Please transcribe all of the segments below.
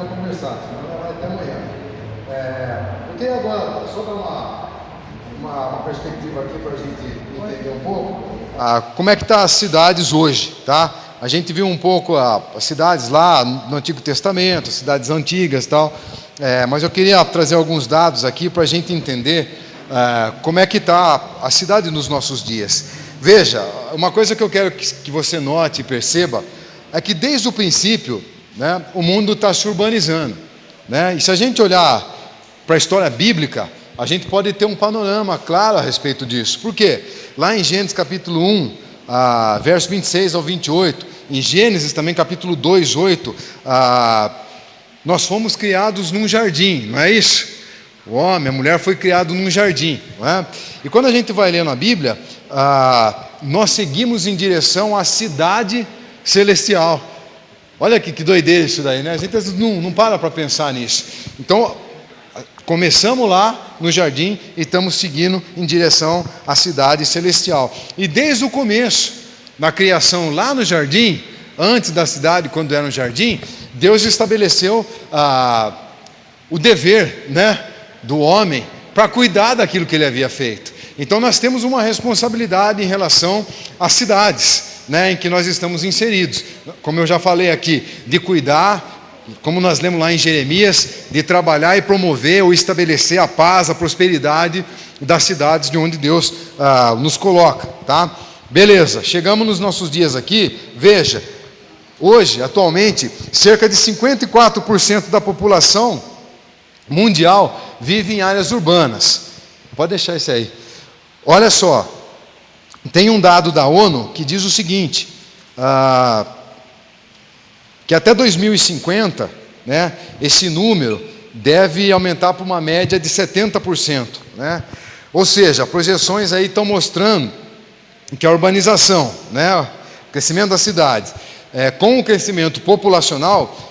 vai conversar, senão ela vai até amanhã. Eu queria agora só dar uma perspectiva aqui para a gente entender um pouco como é que estão as cidades hoje, tá? A gente viu um pouco as cidades lá no Antigo Testamento, as cidades antigas e tal, mas eu queria trazer alguns dados aqui para a gente entender como é que está a cidade nos nossos dias. Veja, uma coisa que eu quero que você note e perceba é que desde o princípio, né, o mundo está se urbanizando, né? E se a gente olhar para a história bíblica, a gente pode ter um panorama claro a respeito disso. Por quê? Lá em Gênesis capítulo 1, verso 26 ao 28, em Gênesis também capítulo 2, 8, nós fomos criados num jardim, não é isso? O homem, a mulher foi criado num jardim, não é? E quando a gente vai ler na Bíblia, nós seguimos em direção à cidade celestial. Olha que doideira isso daí, né? A gente não para pensar nisso. Então, começamos lá no jardim e estamos seguindo em direção à cidade celestial. E desde o começo, na criação lá no jardim, antes da cidade, quando era um jardim, Deus estabeleceu o dever, né, do homem para cuidar daquilo que ele havia feito. Então nós temos uma responsabilidade em relação às cidades, né, em que nós estamos inseridos. Como eu já falei aqui, de cuidar, como nós lemos lá em Jeremias, de trabalhar e promover ou estabelecer a paz, a prosperidade das cidades de onde Deus nos coloca, tá? Beleza, chegamos nos nossos dias aqui. Veja, hoje, atualmente, cerca de 54% da população mundial vive em áreas urbanas. Pode deixar isso aí. Olha só, tem um dado da ONU que diz o seguinte, que até 2050, né, esse número deve aumentar para uma média de 70%, né? Ou seja, projeções aí estão mostrando que a urbanização, né, o crescimento das cidades, com o crescimento populacional,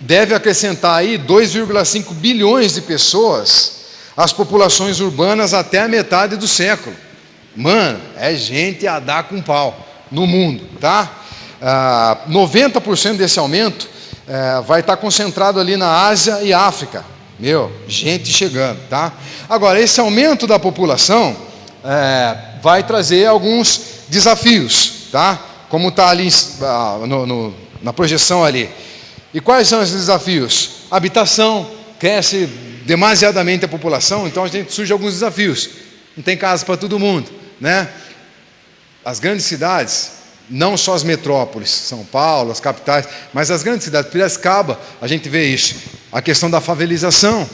deve acrescentar aí 2,5 bilhões de pessoas às populações urbanas até a metade do século. Mano, é gente a dar com pau no mundo, tá? 90% desse aumento vai estar concentrado ali na Ásia e África. Gente chegando, tá? Agora, esse aumento da população vai trazer alguns desafios, tá? Como está ali na projeção ali. E quais são esses desafios? Habitação, cresce demasiadamente a população, então a gente surge alguns desafios. Não tem casa para todo mundo, né? As grandes cidades, não só as metrópoles, São Paulo, as capitais, mas as grandes cidades, Piracicaba, a gente vê isso. A questão da favelização.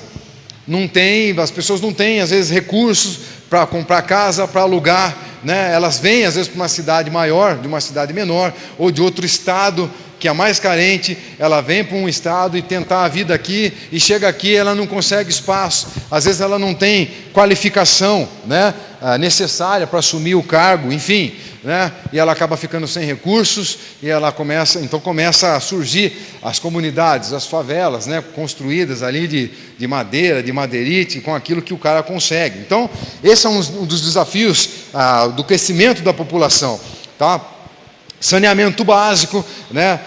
As pessoas não têm, às vezes, recursos para comprar casa, para alugar, né? Elas vêm, às vezes, para uma cidade maior, de uma cidade menor, ou de outro estado, que é mais carente, ela vem para um estado e tentar a vida aqui, e chega aqui, ela não consegue espaço, às vezes ela não tem qualificação, né, necessária para assumir o cargo, enfim, né, e ela acaba ficando sem recursos, e ela começa a surgir as comunidades, as favelas, né, construídas ali de madeira, de madeirite, com aquilo que o cara consegue. Então, esse é um dos desafios do crescimento da população, tá? Saneamento básico, né?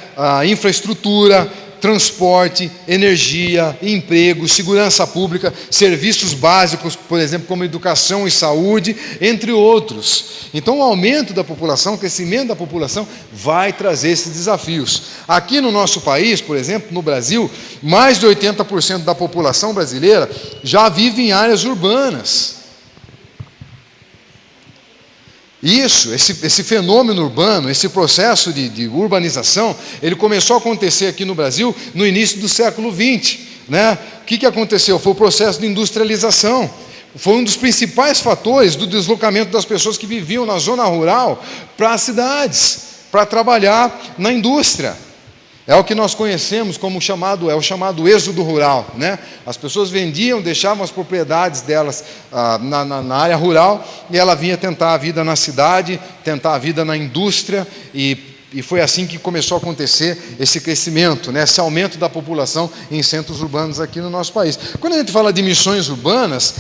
Infraestrutura, transporte, energia, emprego, segurança pública, serviços básicos, por exemplo, como educação e saúde, entre outros. Então, o aumento da população, o crescimento da população vai trazer esses desafios. Aqui no nosso país, por exemplo, no Brasil, mais de 80% da população brasileira já vive em áreas urbanas. Esse fenômeno urbano, esse processo de urbanização, ele começou a acontecer aqui no Brasil no início do século XX, né? O que aconteceu? Foi o processo de industrialização. Foi um dos principais fatores do deslocamento das pessoas que viviam na zona rural para as cidades, para trabalhar na indústria. É o que nós conhecemos como o chamado êxodo rural, né? As pessoas vendiam, deixavam as propriedades delas na área rural, e ela vinha tentar a vida na cidade, tentar a vida na indústria, e foi assim que começou a acontecer esse crescimento, né? Esse aumento da população em centros urbanos aqui no nosso país. Quando a gente fala de missões urbanas,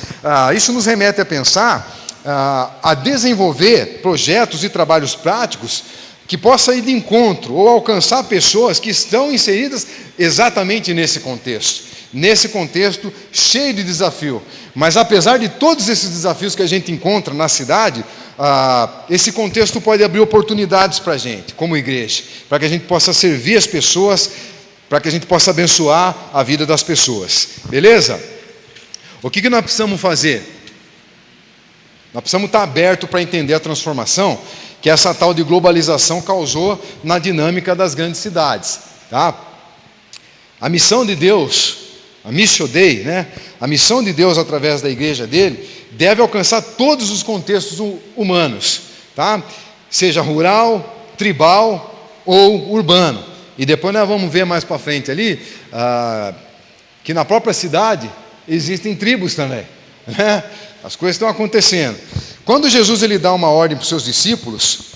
isso nos remete a pensar, a desenvolver projetos e trabalhos práticos que possa ir de encontro ou alcançar pessoas que estão inseridas exatamente nesse contexto cheio de desafio. Mas apesar de todos esses desafios que a gente encontra na cidade, esse contexto pode abrir oportunidades para a gente, como igreja, para que a gente possa servir as pessoas, para que a gente possa abençoar a vida das pessoas. Beleza? O que nós precisamos fazer? Nós precisamos estar abertos para entender a transformação que essa tal de globalização causou na dinâmica das grandes cidades. Tá? A missão de Deus, a Missio Dei, né? A missão de Deus através da igreja dele, deve alcançar todos os contextos humanos, tá? Seja rural, tribal ou urbano. E depois nós vamos ver mais para frente ali, que na própria cidade existem tribos também, né? As coisas estão acontecendo. Quando Jesus ele dá uma ordem para os seus discípulos,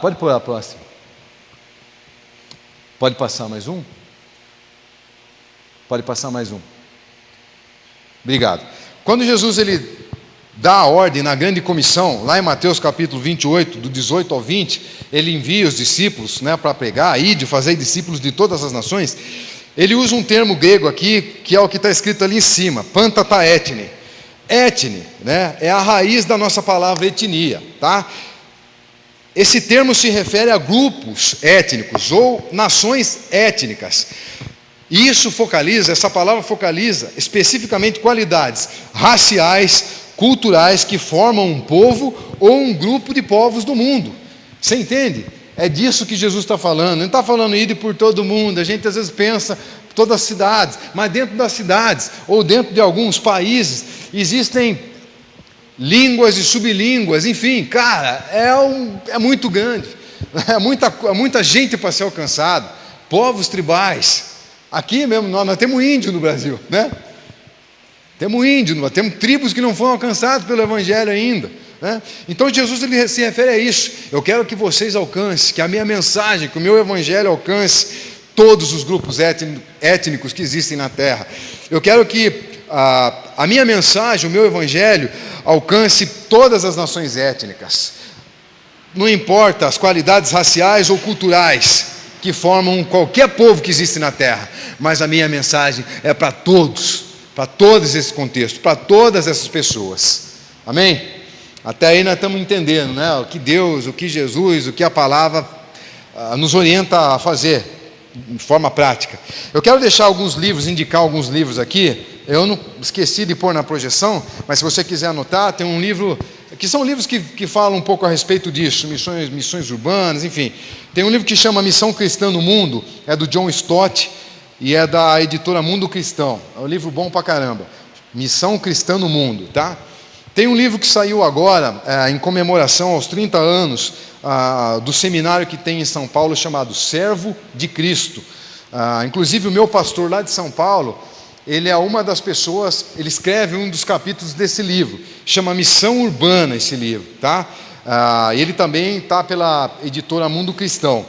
pode pôr a próxima. Pode passar mais um? Pode passar mais um. Obrigado. Quando Jesus ele dá a ordem na grande comissão, lá em Mateus capítulo 28, do 18 ao 20, ele envia os discípulos, né, para pregar, de fazer discípulos de todas as nações. Ele usa um termo grego aqui, que é o que está escrito ali em cima, pantataetne. Etne, né, é a raiz da nossa palavra etnia, tá? Esse termo se refere a grupos étnicos ou nações étnicas. E essa palavra focaliza especificamente qualidades raciais, culturais que formam um povo ou um grupo de povos do mundo. Você entende? É disso que Jesus está falando. Não está falando ir por todo mundo. A gente às vezes pensa todas as cidades, mas dentro das cidades ou dentro de alguns países existem línguas e sublínguas. Enfim, cara, é muito grande. É muita gente para ser alcançado. Povos tribais. Aqui mesmo nós temos índio no Brasil, né? Temos índio, temos tribos que não foram alcançadas pelo Evangelho ainda, né? Então Jesus ele se refere a isso. Eu quero que vocês alcancem, que a minha mensagem, que o meu Evangelho alcance todos os grupos étnicos que existem na terra. Eu quero que a minha mensagem, o meu Evangelho, alcance todas as nações étnicas. Não importa as qualidades raciais ou culturais que formam qualquer povo que existe na terra, mas a minha mensagem é para todos esses contextos, para todas essas pessoas. Amém? Até aí nós estamos entendendo, né? O que Deus, o que Jesus, o que a palavra nos orienta a fazer de forma prática. Eu quero indicar alguns livros aqui. Eu não esqueci de pôr na projeção, mas se você quiser anotar, tem um livro, que são livros que falam um pouco a respeito disso, missões urbanas, enfim. Tem um livro que chama Missão Cristã no Mundo, é do John Stott, e é da editora Mundo Cristão. É um livro bom pra caramba. Missão Cristã no Mundo, tá? Tem um livro que saiu agora, em comemoração aos 30 anos do seminário que tem em São Paulo, chamado Servo de Cristo. Inclusive o meu pastor lá de São Paulo, ele é uma das pessoas, ele escreve um dos capítulos desse livro, chama Missão Urbana esse livro, tá? Ele também está pela editora Mundo Cristão.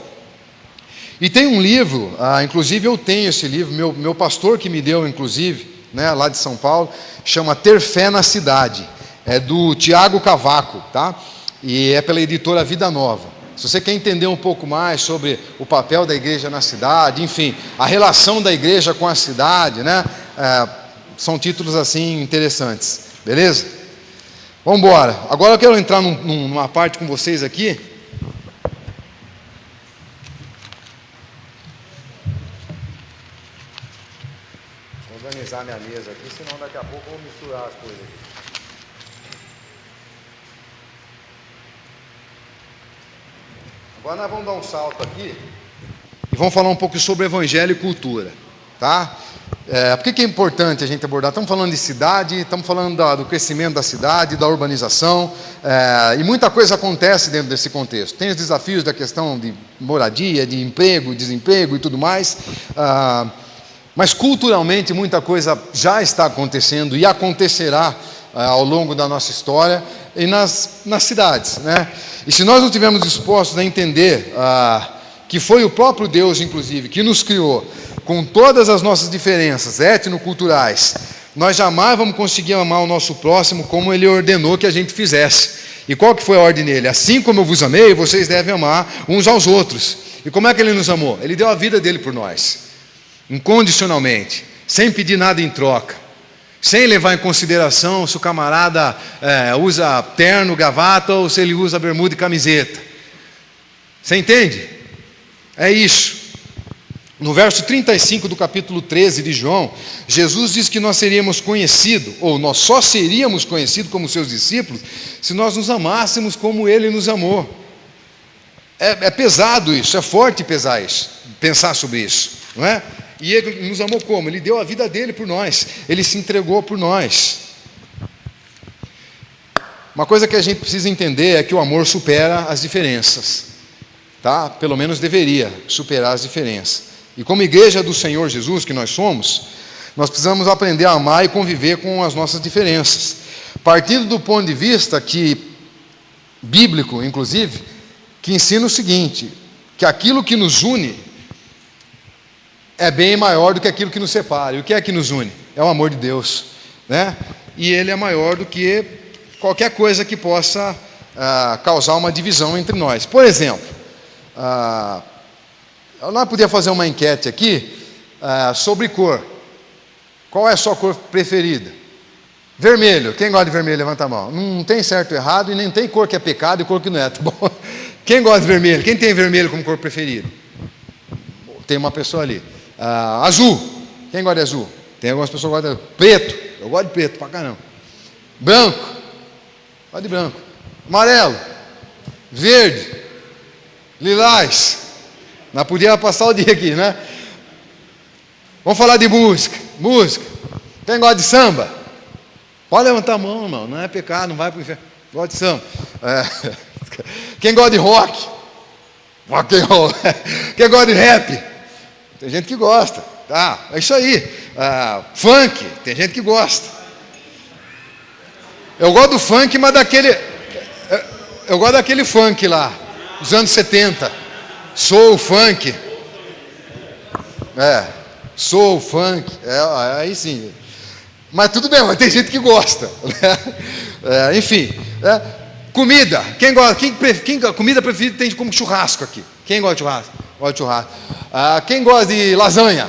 E tem um livro, inclusive eu tenho esse livro, meu pastor que me deu, inclusive, né, lá de São Paulo, chama Ter Fé na Cidade, é do Tiago Cavaco, tá? E é pela editora Vida Nova. Se você quer entender um pouco mais sobre o papel da igreja na cidade, enfim, a relação da igreja com a cidade, né? São títulos assim interessantes, beleza? Vamos embora. Agora eu quero entrar numa parte com vocês aqui. Vou organizar minha mesa aqui, senão daqui a pouco eu vou misturar as coisas aqui. Agora nós vamos dar um salto aqui e vamos falar um pouco sobre evangelho e cultura, tá? Por que é importante a gente abordar? Estamos falando de cidade, estamos falando do crescimento da cidade, da urbanização, e muita coisa acontece dentro desse contexto. Tem os desafios da questão de moradia, de emprego, desemprego e tudo mais, mas culturalmente muita coisa já está acontecendo e acontecerá ao longo da nossa história e nas cidades, né? E se nós não estivermos dispostos a entender que foi o próprio Deus, inclusive, que nos criou, com todas as nossas diferenças etnoculturais, nós jamais vamos conseguir amar o nosso próximo como Ele ordenou que a gente fizesse. E qual que foi a ordem dele? Assim como eu vos amei, vocês devem amar uns aos outros. E como é que ele nos amou? Ele deu a vida dele por nós, incondicionalmente, sem pedir nada em troca, sem levar em consideração se o camarada usa terno, gravata ou se ele usa bermuda e camiseta. Você entende? É isso. No verso 35 do capítulo 13 de João, Jesus diz que nós seríamos conhecidos, ou nós só seríamos conhecidos como seus discípulos, se nós nos amássemos como Ele nos amou. É pesado isso, é forte pesar isso, pensar sobre isso, não é? E Ele nos amou como? Ele deu a vida dele por nós, Ele se entregou por nós. Uma coisa que a gente precisa entender é que o amor supera as diferenças, tá? Pelo menos deveria superar as diferenças. E como igreja do Senhor Jesus, que nós somos, nós precisamos aprender a amar e conviver com as nossas diferenças. Partindo do ponto de vista bíblico, inclusive, que ensina o seguinte, que aquilo que nos une é bem maior do que aquilo que nos separa. E o que é que nos une? É o amor de Deus, né? E Ele é maior do que qualquer coisa que possa causar uma divisão entre nós. Por exemplo, nós podíamos fazer uma enquete aqui sobre cor. Qual é a sua cor preferida? Vermelho. Quem gosta de vermelho, levanta a mão. Não tem certo ou errado e nem tem cor que é pecado e cor que não é, tá bom? Quem gosta de vermelho? Quem tem vermelho como cor preferida? Tem uma pessoa ali. Azul. Quem gosta de azul? Tem algumas pessoas que gostam de preto. Eu gosto de preto pra caramba. Branco. Gosto de branco. Amarelo. Verde. Lilás. Nós podíamos passar o dia aqui, né? Vamos falar de música. Música. Quem gosta de samba? Pode levantar a mão, irmão. Não é pecado, não vai para o inferno. Gosta de samba. Quem gosta de rock? Rock and roll. Quem gosta de rap? Tem gente que gosta. Tá, é isso aí. Funk. Tem gente que gosta. Eu gosto do funk, mas daquele... Eu gosto daquele funk lá, dos anos 70. Soul funk. Soul funk. Aí sim. Mas tudo bem, mas tem gente que gosta. Enfim. Comida. Quem gosta? Comida preferida tem como churrasco aqui. Quem gosta de churrasco? Gosta de churrasco. Quem gosta de lasanha?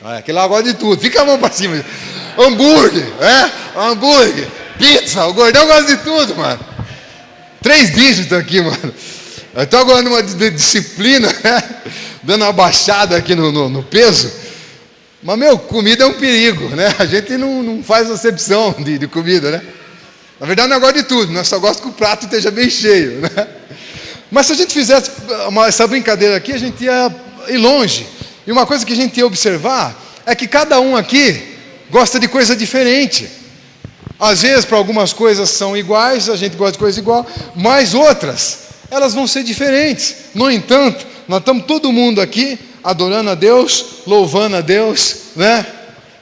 Aquele lá gosta de tudo. Fica a mão para cima. Hambúrguer. Hambúrguer. Pizza. O gordão gosta de tudo, mano. 3 dígitos aqui, mano. Eu estou agora numa disciplina, né? Dando uma baixada aqui no peso. Mas, comida é um perigo, né? A gente não faz acepção de comida, né? Na verdade, não gosta de tudo, nós só gostamos que o prato esteja bem cheio, né? Mas se a gente fizesse essa brincadeira aqui, a gente ia ir longe. E uma coisa que a gente ia observar é que cada um aqui gosta de coisa diferente. Às vezes, para algumas coisas são iguais, a gente gosta de coisa igual, mas outras, elas vão ser diferentes. No entanto, nós estamos todo mundo aqui adorando a Deus, louvando a Deus, né?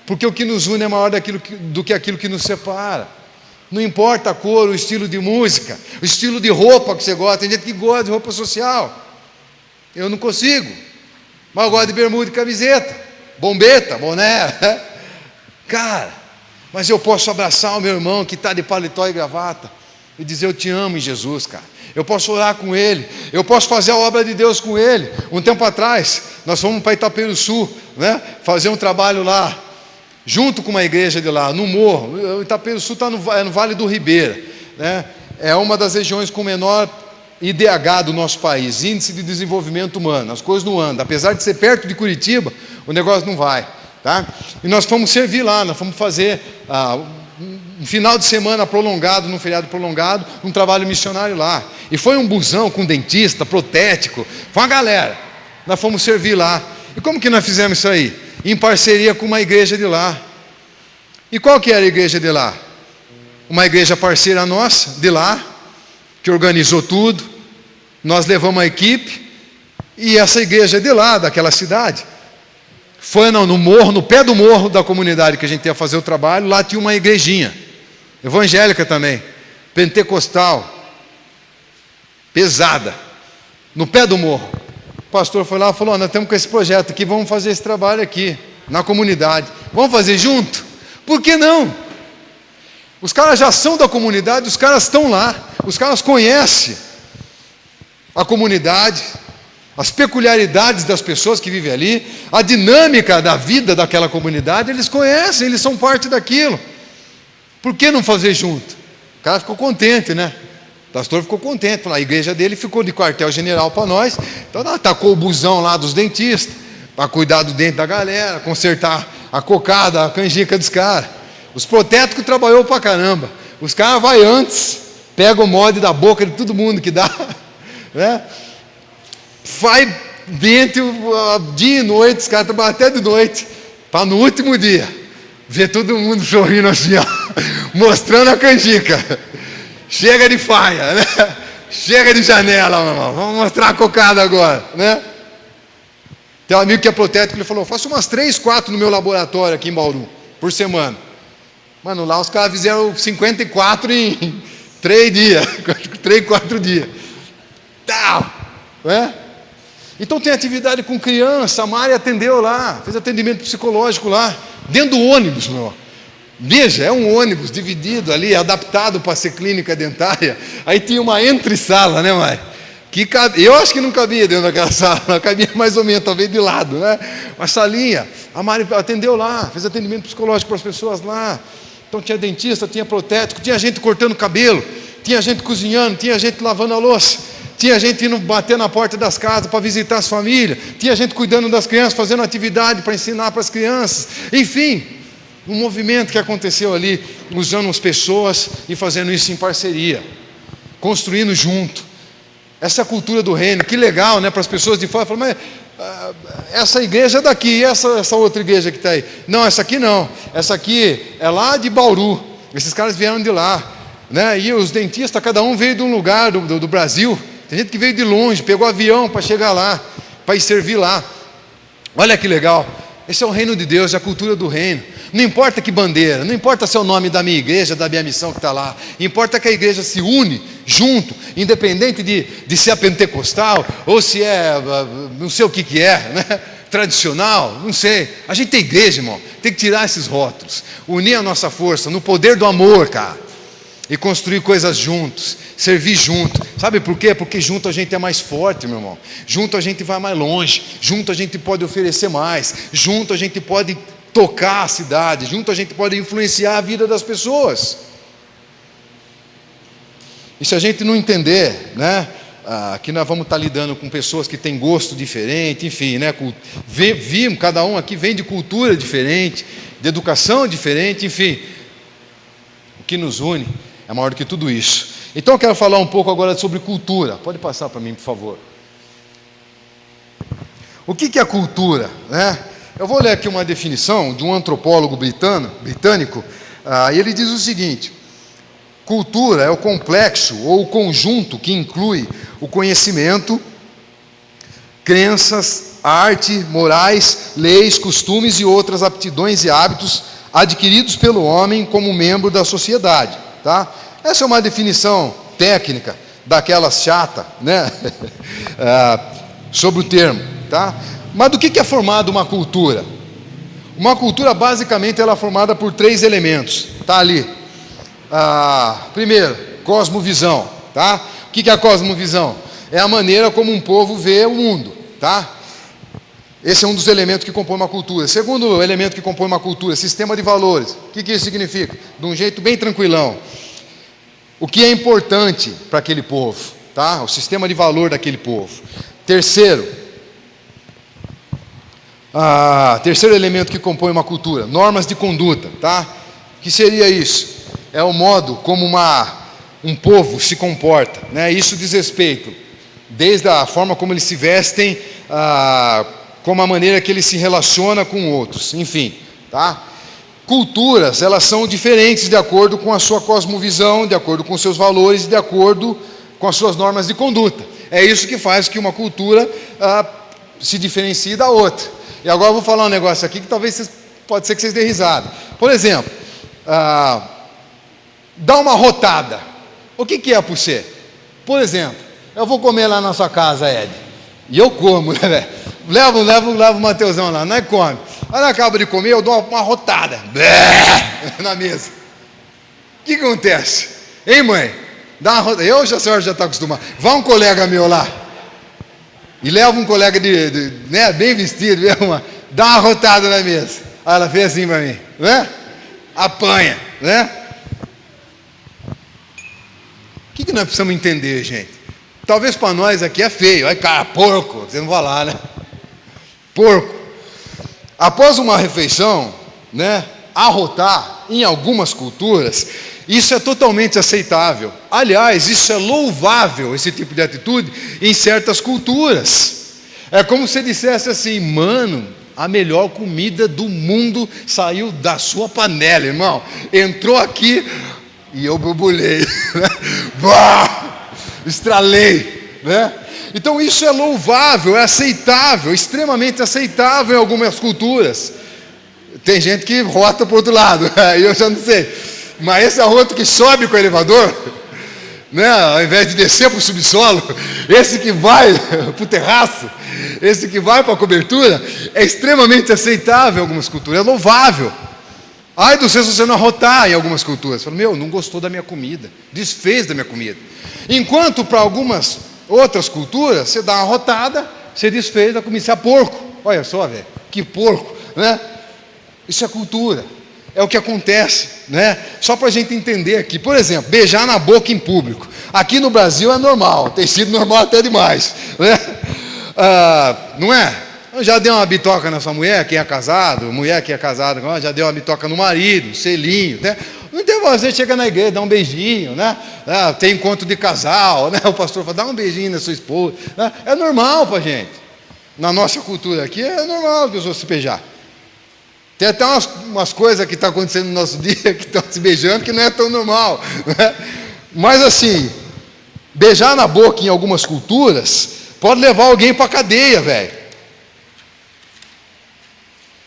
Porque o que nos une é maior do que aquilo que nos separa. Não importa a cor, o estilo de música, o estilo de roupa que você gosta. Tem gente que gosta de roupa social. Eu não consigo. Mas eu gosto de bermuda e camiseta, bombeta, boné. Cara, mas eu posso abraçar o meu irmão que está de paletó e gravata e dizer: eu te amo em Jesus, cara. Eu posso orar com ele, eu posso fazer a obra de Deus com ele. Um tempo atrás, nós fomos para Itaperuçu, né? Fazer um trabalho lá, junto com uma igreja de lá, no morro. O Itaperuçu está no Vale do Ribeira, né? É uma das regiões com menor IDH do nosso país, Índice de Desenvolvimento Humano. As coisas não andam, apesar de ser perto de Curitiba, o negócio não vai, tá? E nós fomos servir lá, nós fomos fazer um final de semana prolongado, num feriado prolongado, um trabalho missionário lá. E foi um busão com dentista, protético, foi uma galera. Nós fomos servir lá. E como que nós fizemos isso aí? Em parceria com uma igreja de lá. E qual que era a igreja de lá? Uma igreja parceira nossa, de lá, que organizou tudo. Nós levamos a equipe, e essa igreja de lá, daquela cidade, foi no morro, no pé do morro da comunidade que a gente ia fazer o trabalho. Lá tinha uma igrejinha, evangélica também, pentecostal, pesada, no pé do morro. O pastor foi lá e falou: nós estamos com esse projeto aqui, vamos fazer esse trabalho aqui, na comunidade. Vamos fazer junto? Por que não? Os caras já são da comunidade, os caras estão lá. Os caras conhecem a comunidade, as peculiaridades das pessoas que vivem ali, a dinâmica da vida daquela comunidade, eles conhecem, eles são parte daquilo. Por que não fazer junto? O cara ficou contente, né? O pastor ficou contente, a igreja dele ficou de quartel-general para nós, então atacou o busão lá dos dentistas, para cuidar do dente da galera, consertar a cocada, a canjica dos caras. Os protéticos trabalhou para caramba. Os caras vai antes, pega o molde da boca de todo mundo que dá, né? Vai dente dia e noite, os caras trabalham até de noite, para no último dia ver todo mundo sorrindo assim, ó, mostrando a canjica. Chega de faia, né? Chega de janela, mamãe. Vamos mostrar a cocada agora, né? Tem um amigo que é protético, ele falou: faço umas 3, 4 no meu laboratório aqui em Bauru, por semana. Mano, lá os caras fizeram 54 em 3 dias, 3, 4 dias. Tal, né? Então tem atividade com criança, a Mari atendeu lá, fez atendimento psicológico lá, dentro do ônibus, meu. Veja, é um ônibus dividido ali, adaptado para ser clínica dentária. Aí tinha uma entre-sala, né, Mari? Eu acho que não cabia dentro daquela sala, cabia mais ou menos, talvez de lado, né? Uma salinha. A Mari atendeu lá, fez atendimento psicológico para as pessoas lá. Então tinha dentista, tinha protético, tinha gente cortando cabelo, tinha gente cozinhando, tinha gente lavando a louça, tinha gente indo bater na porta das casas para visitar as famílias, tinha gente cuidando das crianças, fazendo atividade para ensinar para as crianças. Enfim, um movimento que aconteceu ali, usando as pessoas e fazendo isso em parceria, construindo junto. Essa é a cultura do reino. Que legal, né? Para as pessoas de fora falam: mas essa igreja é daqui, e essa outra igreja que está aí? Não, essa aqui não, essa aqui é lá de Bauru, esses caras vieram de lá, né? E os dentistas, cada um veio de um lugar do Brasil. Tem gente que veio de longe, pegou avião para chegar lá, para ir servir lá. Olha que legal. Esse é o reino de Deus, é a cultura do reino. Não importa que bandeira, não importa se é o nome da minha igreja, da minha missão que está lá. Importa que a igreja se une junto, independente de se é pentecostal, ou se é, não sei o que é, né? Tradicional, não sei. A gente tem igreja, irmão, tem que tirar esses rótulos, unir a nossa força no poder do amor, cara. E construir coisas juntos, servir junto. Sabe por quê? Porque junto a gente é mais forte, meu irmão. Junto a gente vai mais longe. Junto a gente pode oferecer mais. Junto a gente pode tocar a cidade. Junto a gente pode influenciar a vida das pessoas. E se a gente não entender, né? Aqui nós vamos estar lidando com pessoas que têm gosto diferente, enfim, né? Cada um aqui vem de cultura diferente, de educação diferente, enfim. O que nos une é maior do que tudo isso. Então eu quero falar um pouco agora sobre cultura. Pode passar para mim, por favor. O que é cultura, né? Eu vou ler aqui uma definição de um antropólogo britânico, e ele diz o seguinte: cultura é o complexo ou o conjunto que inclui o conhecimento, crenças, arte, morais, leis, costumes e outras aptidões e hábitos adquiridos pelo homem como membro da sociedade. Tá? Essa é uma definição técnica, daquelas chata, né? Sobre o termo. Tá? Mas do que é formada uma cultura? Uma cultura, basicamente, ela é formada por 3 elementos. Tá ali. Primeiro, cosmovisão. Tá? O que é a cosmovisão? É a maneira como um povo vê o mundo. Tá? Esse é um dos elementos que compõe uma cultura. Segundo elemento que compõe uma cultura, sistema de valores. O que isso significa? De um jeito bem tranquilão. O que é importante para aquele povo, tá? O sistema de valor daquele povo. Terceiro elemento que compõe uma cultura, normas de conduta, tá? O que seria isso? É o modo como um povo se comporta, né? Isso diz respeito, desde a forma como eles se vestem, como a maneira que ele se relaciona com outros, enfim, tá? Culturas, elas são diferentes de acordo com a sua cosmovisão, de acordo com os seus valores, de acordo com as suas normas de conduta. É isso que faz que uma cultura se diferencie da outra. E agora eu vou falar um negócio aqui que talvez pode ser que vocês dêem risada. Por exemplo, dá uma rotada. O que é para você? Por exemplo, eu vou comer lá na sua casa, Ed. E eu como, né, velho? Levo o Mateusão lá, nós come. Aí eu acabo de comer, eu dou uma rotada na mesa. O que acontece? Hein, mãe? Dá uma rotada. A senhora já está acostumada. Vai um colega meu lá. E leva um colega né, bem vestido, dá uma rotada na mesa. Aí ela fez assim para mim, né? Apanha, né? O que nós precisamos entender, gente? Talvez para nós aqui é feio. Ai, cara, porco. Você não vai lá, né? Porco. Após uma refeição, né? Arrotar, em algumas culturas, isso é totalmente aceitável. Aliás, isso é louvável, esse tipo de atitude, em certas culturas. É como se dissesse assim, mano, a melhor comida do mundo saiu da sua panela, irmão. Entrou aqui e eu borbulhei. Estralei, né? Então isso é louvável, é aceitável, extremamente aceitável em algumas culturas. Tem gente que rota para o outro lado, eu já não sei. Mas esse arroto que sobe com o elevador, né, ao invés de descer para o subsolo, esse que vai para o terraço, esse que vai para a cobertura, é extremamente aceitável em algumas culturas, é louvável. Ai do céu se você não arrotar em algumas culturas. Fala, não gostou da minha comida, desfez da minha comida. Enquanto para algumas outras culturas, você dá uma arrotada, você desfez da comida, você é porco. Olha só, velho, que porco, né? Isso é cultura, é o que acontece, né? Só para a gente entender aqui, por exemplo, beijar na boca em público. Aqui no Brasil é normal, tem sido normal até demais, né? Não é? Eu já deu uma bitoca na sua mulher, quem é casado, mulher que é casada, já deu uma bitoca no marido, selinho, né? Não tem você chega na igreja, dá um beijinho, né? Tem encontro de casal, né? O pastor fala, dá um beijinho na sua esposa, né? É normal para a gente. Na nossa cultura aqui é normal a pessoa se beijar. Tem até umas coisas que estão acontecendo no nosso dia, que estão se beijando, que não é tão normal, né? Mas assim, beijar na boca em algumas culturas pode levar alguém para a cadeia, velho.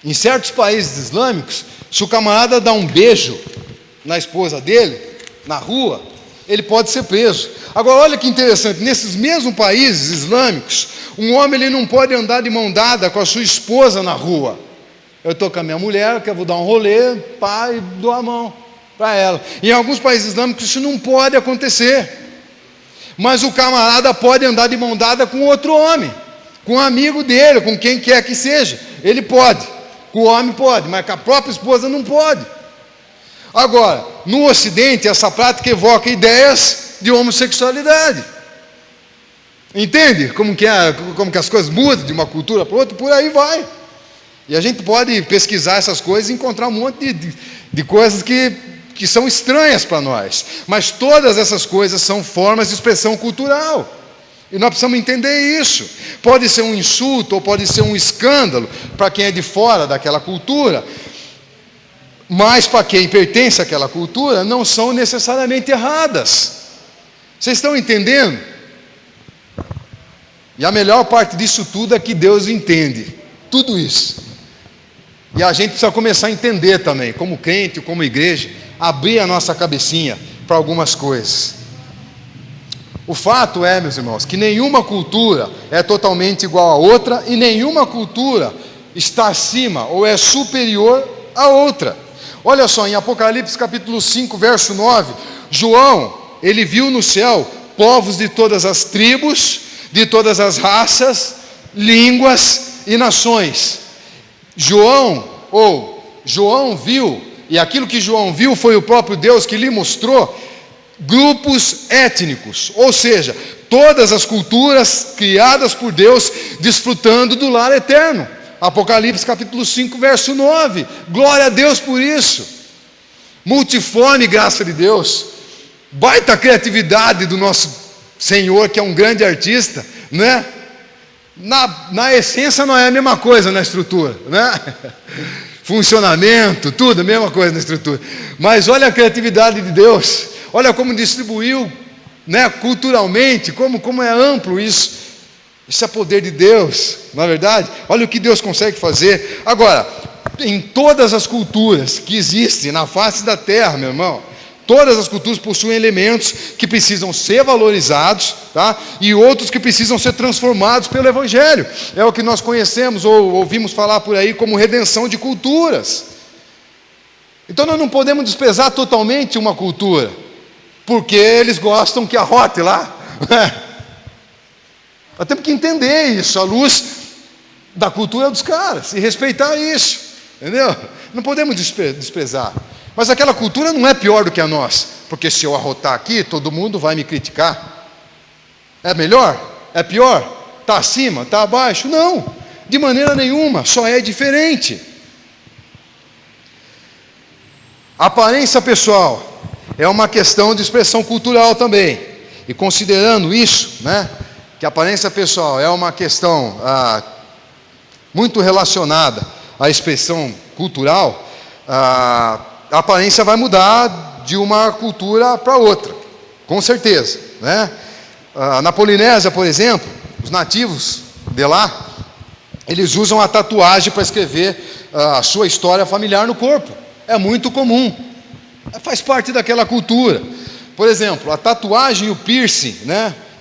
Em certos países islâmicos, se o camarada dá um beijo na esposa dele, na rua, ele pode ser preso. Agora, olha que interessante, nesses mesmos países islâmicos, um homem ele não pode andar de mão dada com a sua esposa na rua. Eu estou com a minha mulher, que eu vou dar um rolê, pá, e dou a mão para ela. Em alguns países islâmicos isso não pode acontecer. Mas o camarada pode andar de mão dada com outro homem, com um amigo dele, com quem quer que seja. Ele pode, o homem pode, mas com a própria esposa não pode. Agora, no Ocidente, essa prática evoca ideias de homossexualidade. Entende como que as coisas mudam de uma cultura para outra? Por aí vai. E a gente pode pesquisar essas coisas e encontrar um monte de coisas que são estranhas para nós. Mas todas essas coisas são formas de expressão cultural. E nós precisamos entender isso. Pode ser um insulto ou pode ser um escândalo para quem é de fora daquela cultura. Mas para quem pertence àquela cultura, não são necessariamente erradas. Vocês estão entendendo? E a melhor parte disso tudo é que Deus entende tudo isso. E a gente precisa começar a entender também, como crente, como igreja, abrir a nossa cabecinha para algumas coisas. O fato é, meus irmãos, que nenhuma cultura é totalmente igual a outra e nenhuma cultura está acima ou é superior à outra. Olha só, em Apocalipse capítulo 5, verso 9, João, ele viu no céu povos de todas as tribos, de todas as raças, línguas e nações. João viu, e aquilo que João viu foi o próprio Deus que lhe mostrou, grupos étnicos, ou seja, todas as culturas criadas por Deus desfrutando do lar eterno. Apocalipse capítulo 5, verso 9, glória a Deus por isso. Multiforme graça de Deus, baita criatividade do nosso Senhor, que é um grande artista, né? Na essência não é a mesma coisa na estrutura, né? Funcionamento, tudo a mesma coisa na estrutura. Mas olha a criatividade de Deus, olha como distribuiu, né, culturalmente, como é amplo isso. Isso é poder de Deus, não é verdade? Olha o que Deus consegue fazer. Agora, em todas as culturas que existem na face da terra, meu irmão, todas as culturas possuem elementos que precisam ser valorizados, tá? E outros que precisam ser transformados pelo Evangelho. É o que nós conhecemos ou ouvimos falar por aí como redenção de culturas. Então nós não podemos desprezar totalmente uma cultura. porque eles gostam que arrote lá. Nós temos que entender isso, à luz da cultura dos caras, e respeitar isso, entendeu? Não podemos desprezar. Mas aquela cultura não é pior do que a nossa, porque se eu arrotar aqui, todo mundo vai me criticar. É melhor? É pior? Está acima? Está abaixo? Não, de maneira nenhuma, só é diferente. A aparência pessoal é uma questão de expressão cultural também. E considerando isso, que a aparência pessoal é uma questão muito relacionada à expressão cultural, a aparência vai mudar de uma cultura para outra, com certeza, na Polinésia, por exemplo, os nativos de lá, eles usam a tatuagem para escrever a sua história familiar no corpo. É muito comum, faz parte daquela cultura. Por exemplo, a tatuagem e o piercing,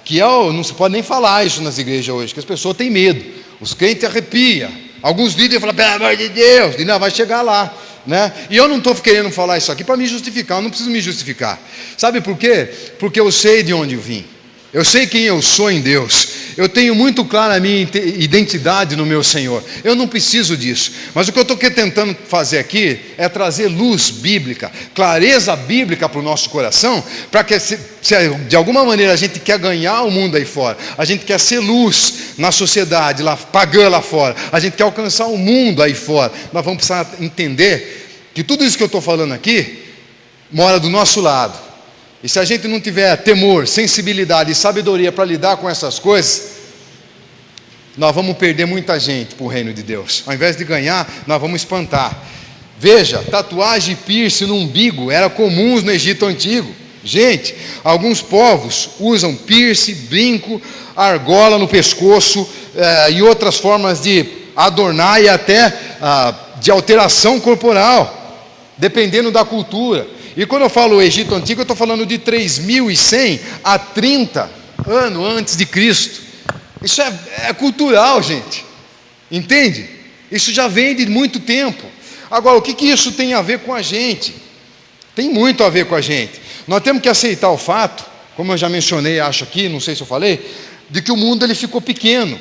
que não se pode nem falar isso nas igrejas hoje, que as pessoas têm medo, os crentes arrepiam. Alguns líderes falam, pelo amor de Deus, e não vai chegar lá. E eu não estou querendo falar isso aqui para me justificar, eu não preciso me justificar. Sabe por quê? Porque eu sei de onde eu vim, eu sei quem eu sou em Deus, eu tenho muito clara a minha identidade no meu Senhor, eu não preciso disso. Mas o que eu estou tentando fazer aqui é trazer luz bíblica, clareza bíblica para o nosso coração, para que se de alguma maneira a gente quer ganhar o mundo aí fora, a gente quer ser luz na sociedade pagã lá fora, a gente quer alcançar o mundo aí fora, nós vamos precisar entender que tudo isso que eu estou falando aqui mora do nosso lado. E se a gente não tiver temor, sensibilidade e sabedoria para lidar com essas coisas, nós vamos perder muita gente para o reino de Deus. Ao invés de ganhar, nós vamos espantar. Veja, tatuagem e piercing no umbigo eram comuns no Egito Antigo. Gente, alguns povos usam piercing, brinco, argola no pescoço e outras formas de adornar e até de alteração corporal, dependendo da cultura. E quando eu falo Egito Antigo, eu estou falando de 3.100 a 30 anos antes de Cristo. Isso é cultural, gente. Entende? Isso já vem de muito tempo. Agora, o que isso tem a ver com a gente? Tem muito a ver com a gente. Nós temos que aceitar o fato, como eu já mencionei, acho aqui, não sei se eu falei, de que o mundo ele ficou pequeno.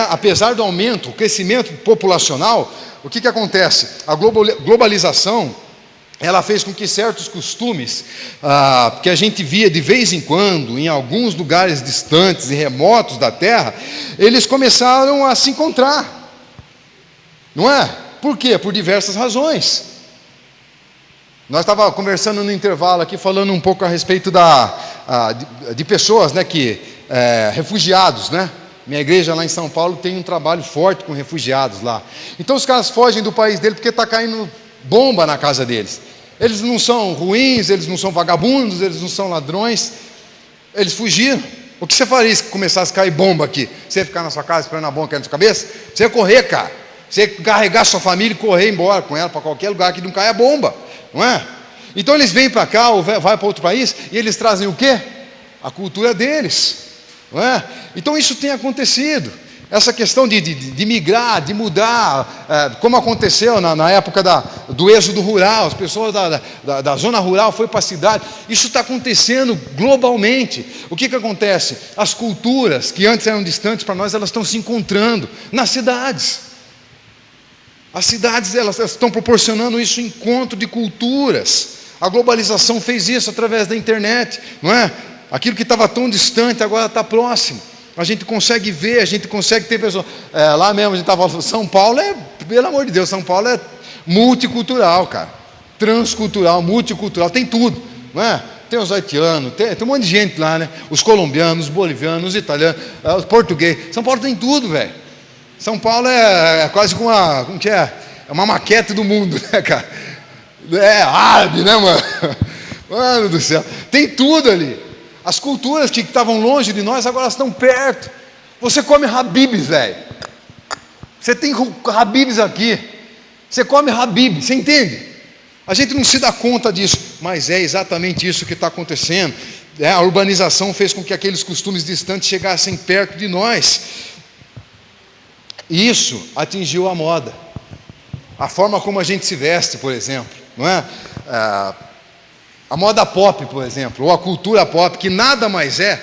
Apesar do aumento, o crescimento populacional, o que acontece? A globalização, ela fez com que certos costumes que a gente via de vez em quando, em alguns lugares distantes e remotos da terra, eles começaram a se encontrar. Não é? Por quê? Por diversas razões. Nós estávamos conversando no intervalo aqui, falando um pouco a respeito de pessoas, refugiados, Minha igreja lá em São Paulo tem um trabalho forte com refugiados lá. Então os caras fogem do país dele porque está caindo bomba na casa deles. Eles não são ruins, eles não são vagabundos, eles não são ladrões. Eles fugiram. O que você faria se começasse a cair bomba aqui? Você ia ficar na sua casa esperando a bomba cair na sua cabeça? Você ia correr, cara. Você ia carregar sua família e correr embora com ela para qualquer lugar que não caia bomba, não é? Então eles vêm para cá ou vai para outro país e eles trazem o quê? A cultura deles, não é? Então isso tem acontecido. Essa questão de migrar, de mudar, como aconteceu na época do êxodo rural, as pessoas da zona rural foram para a cidade, isso está acontecendo globalmente. O que acontece? As culturas que antes eram distantes para nós, elas estão se encontrando nas cidades. As cidades elas estão proporcionando isso, encontro de culturas. A globalização fez isso através da internet, não é? Aquilo que estava tão distante agora está próximo. A gente consegue ver, a gente consegue ter pessoas. Lá mesmo a gente estava falando, São Paulo pelo amor de Deus, São Paulo é multicultural, cara. Transcultural, multicultural, tem tudo, não é? Tem os haitianos, tem um monte de gente lá, Os colombianos, os bolivianos, os italianos, os portugueses. São Paulo tem tudo, velho. São Paulo é quase como é uma maquete do mundo, cara? É árabe, mano? Mano do céu, tem tudo ali. As culturas que estavam longe de nós, agora estão perto. Você come habibs, velho. Você tem habibs aqui. Você come habib, você entende? A gente não se dá conta disso, mas é exatamente isso que está acontecendo. A urbanização fez com que aqueles costumes distantes chegassem perto de nós. E isso atingiu a moda. A forma como a gente se veste, por exemplo, não é? A moda pop, por exemplo, ou a cultura pop, que nada mais é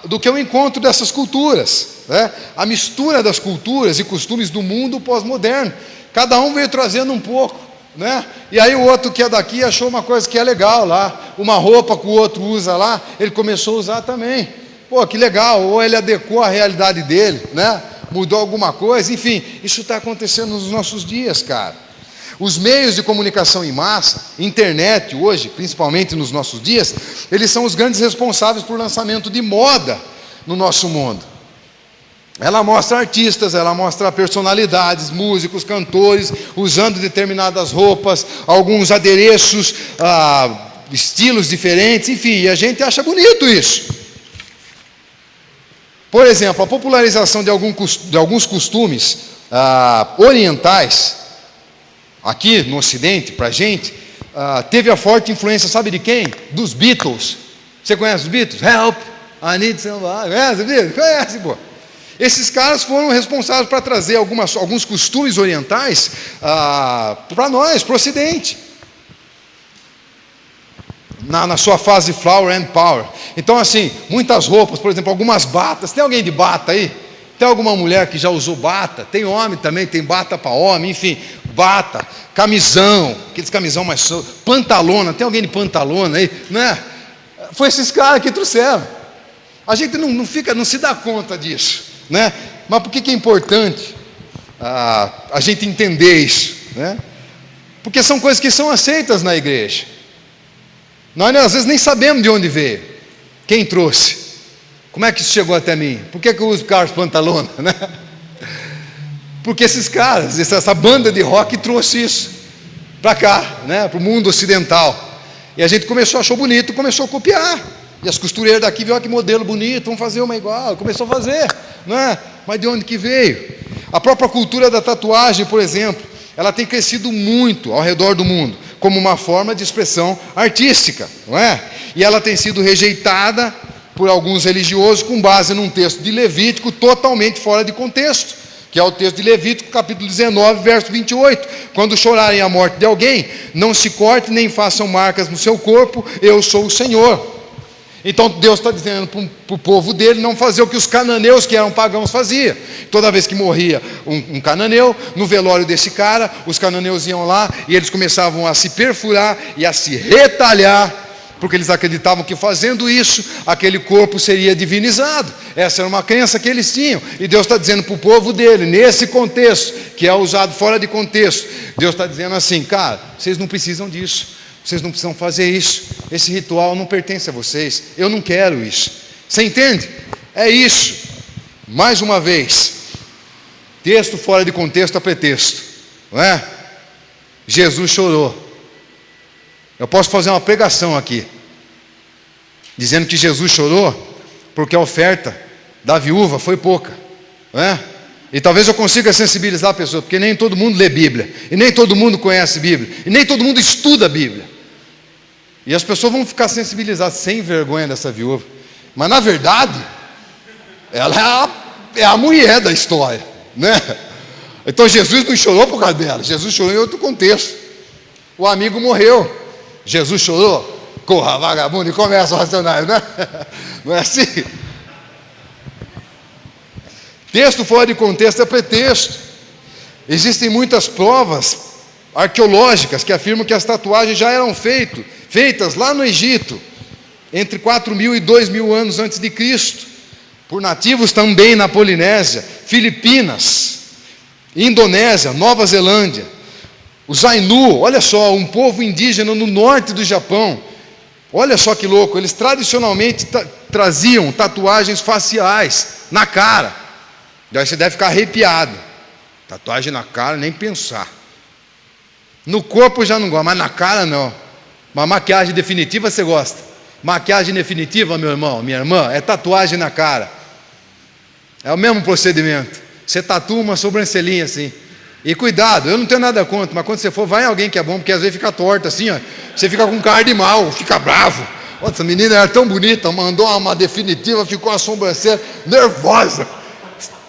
do que o encontro dessas culturas, né? A mistura das culturas e costumes do mundo pós-moderno. Cada um veio trazendo um pouco, né? E aí o outro que é daqui achou uma coisa que é legal lá, uma roupa que o outro usa lá, ele começou a usar também. Pô, que legal, ou ele adequou a realidade dele, né? Mudou alguma coisa, enfim, isso está acontecendo nos nossos dias, cara. Os meios de comunicação em massa, internet hoje, principalmente nos nossos dias, eles são os grandes responsáveis por lançamento de moda no nosso mundo. Ela mostra artistas, ela mostra personalidades, músicos, cantores, usando determinadas roupas, alguns adereços, estilos diferentes, enfim, e a gente acha bonito isso. Por exemplo, a popularização de alguns costumes orientais, aqui no Ocidente, para a gente, teve a forte influência, sabe de quem? Dos Beatles. Você conhece os Beatles? Help, I need somebody. Conhece, Beatles? Conhece, pô. Esses caras foram responsáveis para trazer alguns costumes orientais para nós, para o Ocidente. Na sua fase Flower and Power. Então, assim, muitas roupas, por exemplo, algumas batas. Tem alguém de bata aí? Tem alguma mulher que já usou bata? Tem homem também, tem bata para homem, enfim, bata, camisão, aqueles camisão mais solto, pantalona, tem alguém de pantalona aí, né? Foi esses caras que trouxeram. A gente não se dá conta disso, né? Mas por que é importante a gente entender isso, né? Porque são coisas que são aceitas na igreja. Nós às vezes nem sabemos de onde veio, quem trouxe. Como é que isso chegou até mim? Por que eu uso Carlos Pantalona, né? Porque esses caras, essa banda de rock trouxe isso para cá, né? Para o mundo ocidental. E a gente achou bonito, começou a copiar. E as costureiras daqui viram que modelo bonito, vamos fazer uma igual. Começou a fazer, né? Mas de onde que veio? A própria cultura da tatuagem, por exemplo, ela tem crescido muito ao redor do mundo, como uma forma de expressão artística, não é? E ela tem sido rejeitada por alguns religiosos com base num texto de Levítico totalmente fora de contexto, que é o texto de Levítico, capítulo 19, verso 28. Quando chorarem a morte de alguém, não se corte nem façam marcas no seu corpo, eu sou o Senhor. Então Deus está dizendo para o povo dele não fazer o que os cananeus, que eram pagãos, faziam. Toda vez que morria um cananeu, no velório desse cara, os cananeus iam lá e eles começavam a se perfurar e a se retalhar, porque eles acreditavam que fazendo isso, aquele corpo seria divinizado. Essa era uma crença que eles tinham. E Deus está dizendo para o povo dele, nesse contexto, que é usado fora de contexto, Deus está dizendo assim, cara, vocês não precisam disso, vocês não precisam fazer isso, esse ritual não pertence a vocês, eu não quero isso. Você entende? É isso. Mais uma vez, texto fora de contexto a pretexto, não é? Jesus chorou. Eu posso fazer uma pregação aqui, dizendo que Jesus chorou porque a oferta da viúva foi pouca, não é? E talvez eu consiga sensibilizar a pessoa, porque nem todo mundo lê Bíblia, e nem todo mundo conhece Bíblia, e nem todo mundo estuda a Bíblia. E as pessoas vão ficar sensibilizadas sem vergonha dessa viúva. Mas na verdade, ela é a mulher da história, né? Então Jesus não chorou por causa dela, Jesus chorou em outro contexto. O amigo morreu, Jesus chorou? Corra, vagabundo, e começa a racionais, né? Não é assim? Texto fora de contexto é pretexto. Existem muitas provas arqueológicas que afirmam que as tatuagens já eram feitas lá no Egito, entre 4.000 e 2.000 anos antes de Cristo, por nativos também na Polinésia, Filipinas, Indonésia, Nova Zelândia. Os Ainu, olha só, um povo indígena no norte do Japão. Olha só que louco, eles tradicionalmente traziam tatuagens faciais na cara. Daí você deve ficar arrepiado. Tatuagem na cara, nem pensar. No corpo já não gosta, mas na cara não. Mas maquiagem definitiva você gosta. Maquiagem definitiva, meu irmão, minha irmã, é tatuagem na cara. É o mesmo procedimento. Você tatua uma sobrancelhinha assim. E cuidado, eu não tenho nada contra, mas quando você for, vai em alguém que é bom, porque às vezes fica torto assim, ó. Você fica com cara de mal, fica bravo. Essa menina era tão bonita, mandou uma definitiva, ficou a sobrancelha nervosa.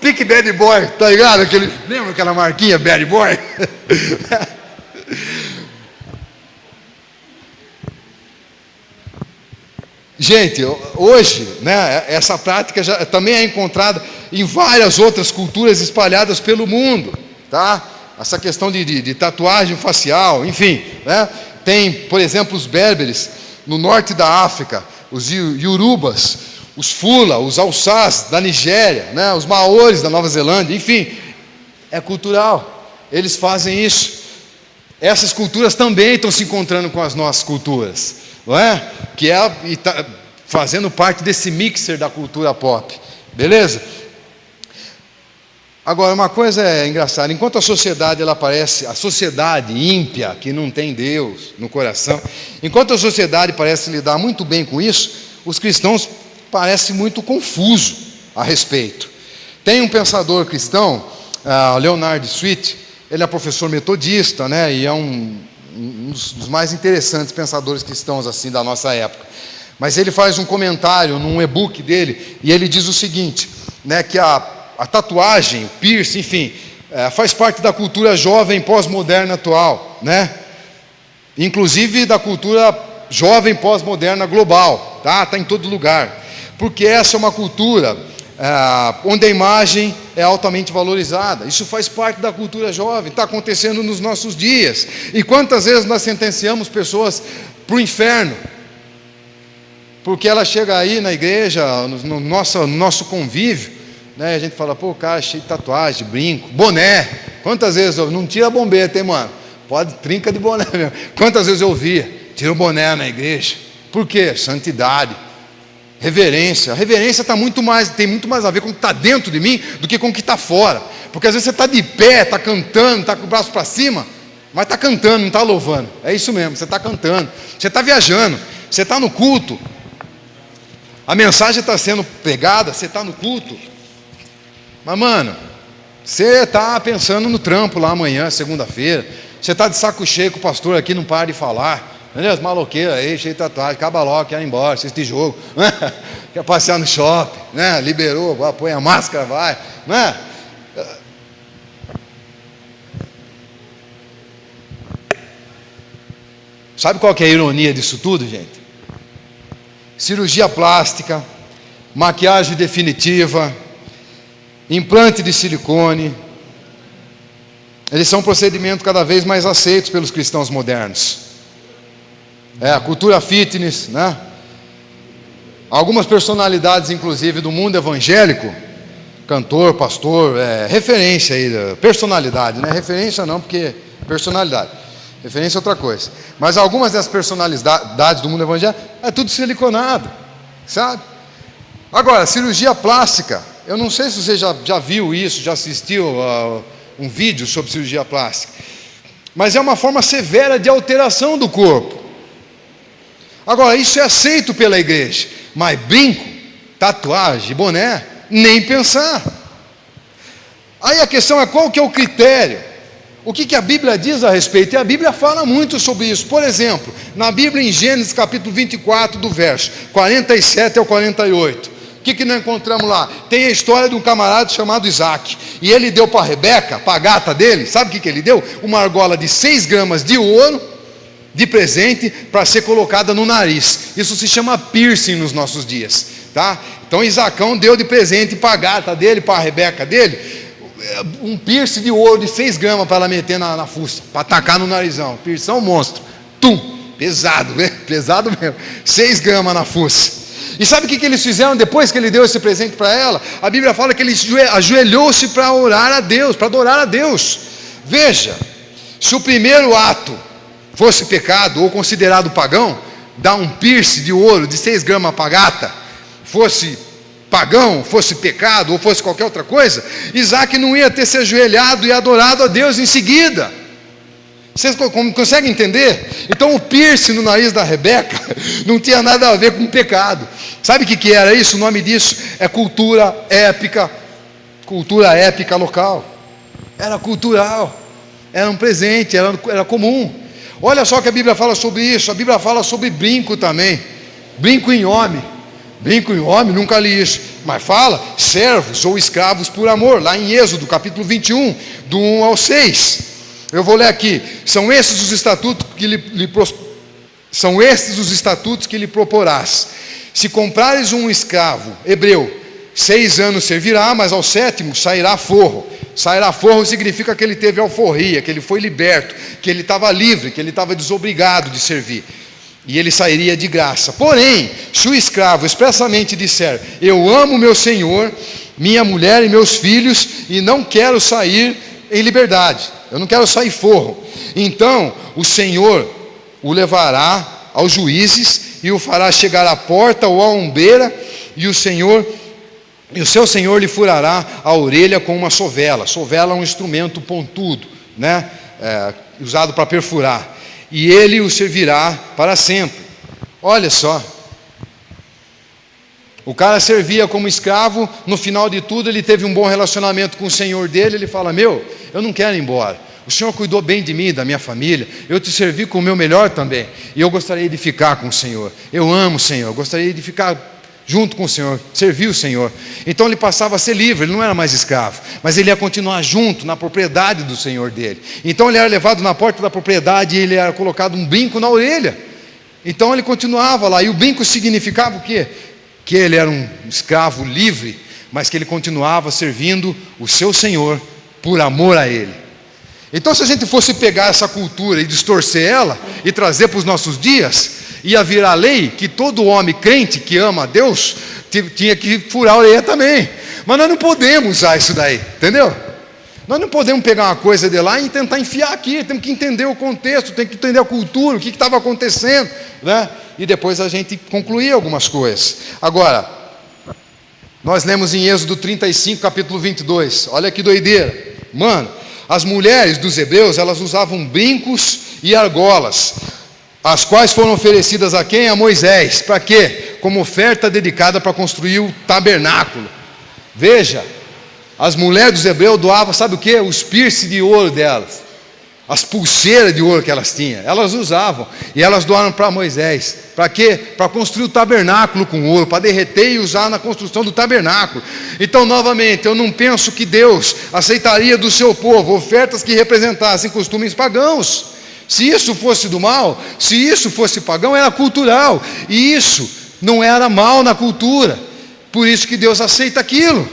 Pique Bad Boy, tá ligado? Lembra aquela marquinha Bad Boy? Gente, hoje, né, essa prática já também é encontrada em várias outras culturas espalhadas pelo mundo, tá? Essa questão de tatuagem facial, enfim, né? Tem, por exemplo, os berberes no norte da África, os iorubas, os fula, os alçás da Nigéria, né? Os maores da Nova Zelândia, enfim, é cultural, eles fazem isso. Essas culturas também estão se encontrando com as nossas culturas, não é? Que está fazendo parte desse mixer da cultura pop, beleza? Agora, uma coisa é engraçada, enquanto a sociedade ela parece, a sociedade ímpia, que não tem Deus no coração, enquanto a sociedade parece lidar muito bem com isso, os cristãos parecem muito confusos a respeito. Tem um pensador cristão, Leonard Sweet, ele é professor metodista, né, e é um dos mais interessantes pensadores cristãos assim da nossa época. Mas ele faz um comentário num e-book dele, e ele diz o seguinte, né, que a tatuagem, o piercing, enfim, faz parte da cultura jovem pós-moderna atual, né? Inclusive da cultura jovem pós-moderna global, tá? Está em todo lugar, porque essa é uma cultura onde a imagem é altamente valorizada. Isso faz parte da cultura jovem, está acontecendo nos nossos dias. E quantas vezes nós sentenciamos pessoas para o inferno, porque ela chega aí na igreja, no nosso convívio, né, a gente fala, pô, o cara cheio de tatuagem, brinco, boné. Quantas vezes eu não tira bombeta, hein, mano? Pode, trinca de boné mesmo. Quantas vezes eu ouvia, tira o boné na igreja. Por quê? Santidade, reverência. A reverência tem muito mais a ver com o que está dentro de mim do que com o que está fora. Porque às vezes você está de pé, está cantando, está com o braço para cima, mas está cantando, não está louvando. É isso mesmo, você está cantando, você está viajando, você está no culto, a mensagem está sendo pregada, você está no culto. Mas, mano, você está pensando no trampo lá amanhã, segunda-feira. Você está de saco cheio com o pastor aqui, não para de falar. Beleza? Maloqueiro aí, cheio de tatuagem, acaba logo, quer ir embora, assiste jogo. Quer passear no shopping, né? Liberou, põe a máscara, vai. Né? Sabe qual que é a ironia disso tudo, gente? Cirurgia plástica, maquiagem definitiva, implante de silicone, eles são procedimentos cada vez mais aceitos pelos cristãos modernos. A cultura fitness, né? Algumas personalidades, inclusive, do mundo evangélico, cantor, pastor, referência aí, personalidade, né? Referência não, porque personalidade. Referência é outra coisa. Mas algumas dessas personalidades do mundo evangélico é tudo siliconado, sabe? Agora, cirurgia plástica, eu não sei se você já viu isso, já assistiu um vídeo sobre cirurgia plástica, mas é uma forma severa de alteração do corpo. Agora, isso é aceito pela igreja, mas brinco, tatuagem, boné, nem pensar. Aí a questão é qual que é o critério? O que a Bíblia diz a respeito? E a Bíblia fala muito sobre isso. Por exemplo, na Bíblia, em Gênesis capítulo 24, do verso 47 ao 48, o que nós encontramos lá? Tem a história de um camarada chamado Isaac, e ele deu para Rebeca, para a gata dele, sabe o que ele deu? Uma argola de 6 gramas de ouro, de presente, para ser colocada no nariz. Isso se chama piercing nos nossos dias, tá? Então Isaacão deu de presente para a gata dele, para a Rebeca dele, um piercing de ouro de 6 gramas para ela meter na fuça, para tacar no narizão. Piercing é um monstro, pesado, né? Pesado mesmo, 6 gramas na fuça. E sabe o que eles fizeram depois que ele deu esse presente para ela? A Bíblia fala que ele ajoelhou-se para orar a Deus, para adorar a Deus. Veja, se o primeiro ato fosse pecado ou considerado pagão, dar um piercing de ouro de 6 gramas para a gata, fosse pagão, fosse pecado ou fosse qualquer outra coisa, Isaac não ia ter se ajoelhado e adorado a Deus em seguida. Vocês conseguem entender? Então o piercing no nariz da Rebeca não tinha nada a ver com pecado. Sabe o que era isso? O nome disso é cultura épica local. Era cultural, era um presente, era comum. Olha só que a Bíblia fala sobre isso. A Bíblia fala sobre brinco também. Brinco em homem, nunca li isso. Mas fala servos ou escravos por amor, lá em Êxodo capítulo 21, do 1 ao 6. Eu vou ler aqui. São estes os estatutos que lhe proporás. Se comprares um escravo hebreu, 6 anos servirá, mas ao 7º sairá forro. Sairá forro significa que ele teve alforria, que ele foi liberto, que ele estava livre, que ele estava desobrigado de servir. E ele sairia de graça. Porém, se o escravo expressamente disser: eu amo meu senhor, minha mulher e meus filhos, e não quero sair em liberdade, eu não quero sair forro, então o senhor o levará aos juízes e o fará chegar à porta ou à ombreira, e o seu senhor lhe furará a orelha com uma sovela. Sovela é um instrumento pontudo, né? Usado para perfurar. E ele o servirá para sempre. Olha só. O cara servia como escravo, no final de tudo ele teve um bom relacionamento com o senhor dele, ele fala: meu, eu não quero ir embora. O senhor cuidou bem de mim, da minha família, eu te servi com o meu melhor também, e eu gostaria de ficar com o senhor. Eu amo o senhor, eu gostaria de ficar junto com o senhor, servir o senhor. Então ele passava a ser livre, ele não era mais escravo, mas ele ia continuar junto na propriedade do senhor dele. Então ele era levado na porta da propriedade e ele era colocado um brinco na orelha. Então ele continuava lá, e o brinco significava o quê? Que ele era um escravo livre, mas que ele continuava servindo o seu senhor por amor a ele. Então, se a gente fosse pegar essa cultura e distorcer ela e trazer para os nossos dias, ia virar lei que todo homem crente que ama a Deus tinha que furar a orelha também. Mas nós não podemos usar isso daí, entendeu? Nós não podemos pegar uma coisa de lá e tentar enfiar aqui. Temos que entender o contexto, temos que entender a cultura, o que estava acontecendo, né? E depois a gente concluir algumas coisas. Agora, nós lemos em Êxodo 35, capítulo 22. Olha que doideira. Mano, as mulheres dos hebreus, elas usavam brincos e argolas, as quais foram oferecidas a quem? A Moisés. Para quê? Como oferta dedicada para construir o tabernáculo. Veja, as mulheres dos hebreus doavam, sabe o quê? Os piercing de ouro delas, as pulseiras de ouro que elas tinham, elas usavam, e elas doaram para Moisés. Para quê? Para construir o tabernáculo com ouro, para derreter e usar na construção do tabernáculo. Então, novamente, eu não penso que Deus aceitaria do seu povo ofertas que representassem costumes pagãos. Se isso fosse do mal, se isso fosse pagão, era cultural, e isso não era mal na cultura, por isso que Deus aceita aquilo.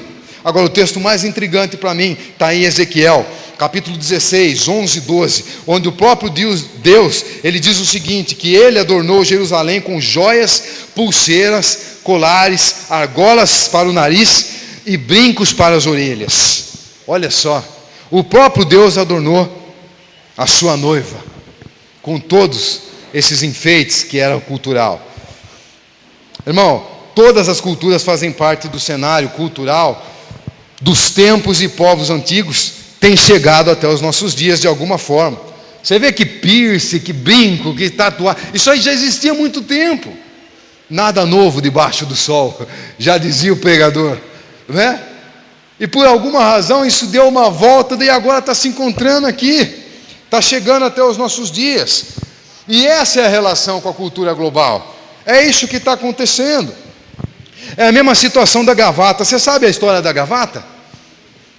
Agora, o texto mais intrigante para mim está em Ezequiel, capítulo 16, 11 e 12, onde o próprio Deus, ele diz o seguinte, que ele adornou Jerusalém com joias, pulseiras, colares, argolas para o nariz e brincos para as orelhas. Olha só, o próprio Deus adornou a sua noiva com todos esses enfeites que eram cultural. Irmão, todas as culturas fazem parte do cenário cultural dos tempos e povos antigos, tem chegado até os nossos dias de alguma forma. Você vê que piercing, que brinco, que tatuagem, isso aí já existia há muito tempo. Nada novo debaixo do sol, já dizia o pregador, né? E por alguma razão isso deu uma volta, e agora está se encontrando aqui, está chegando até os nossos dias. E essa é a relação com a cultura global. É isso que está acontecendo. É a mesma situação da gravata. Você sabe a história da gravata?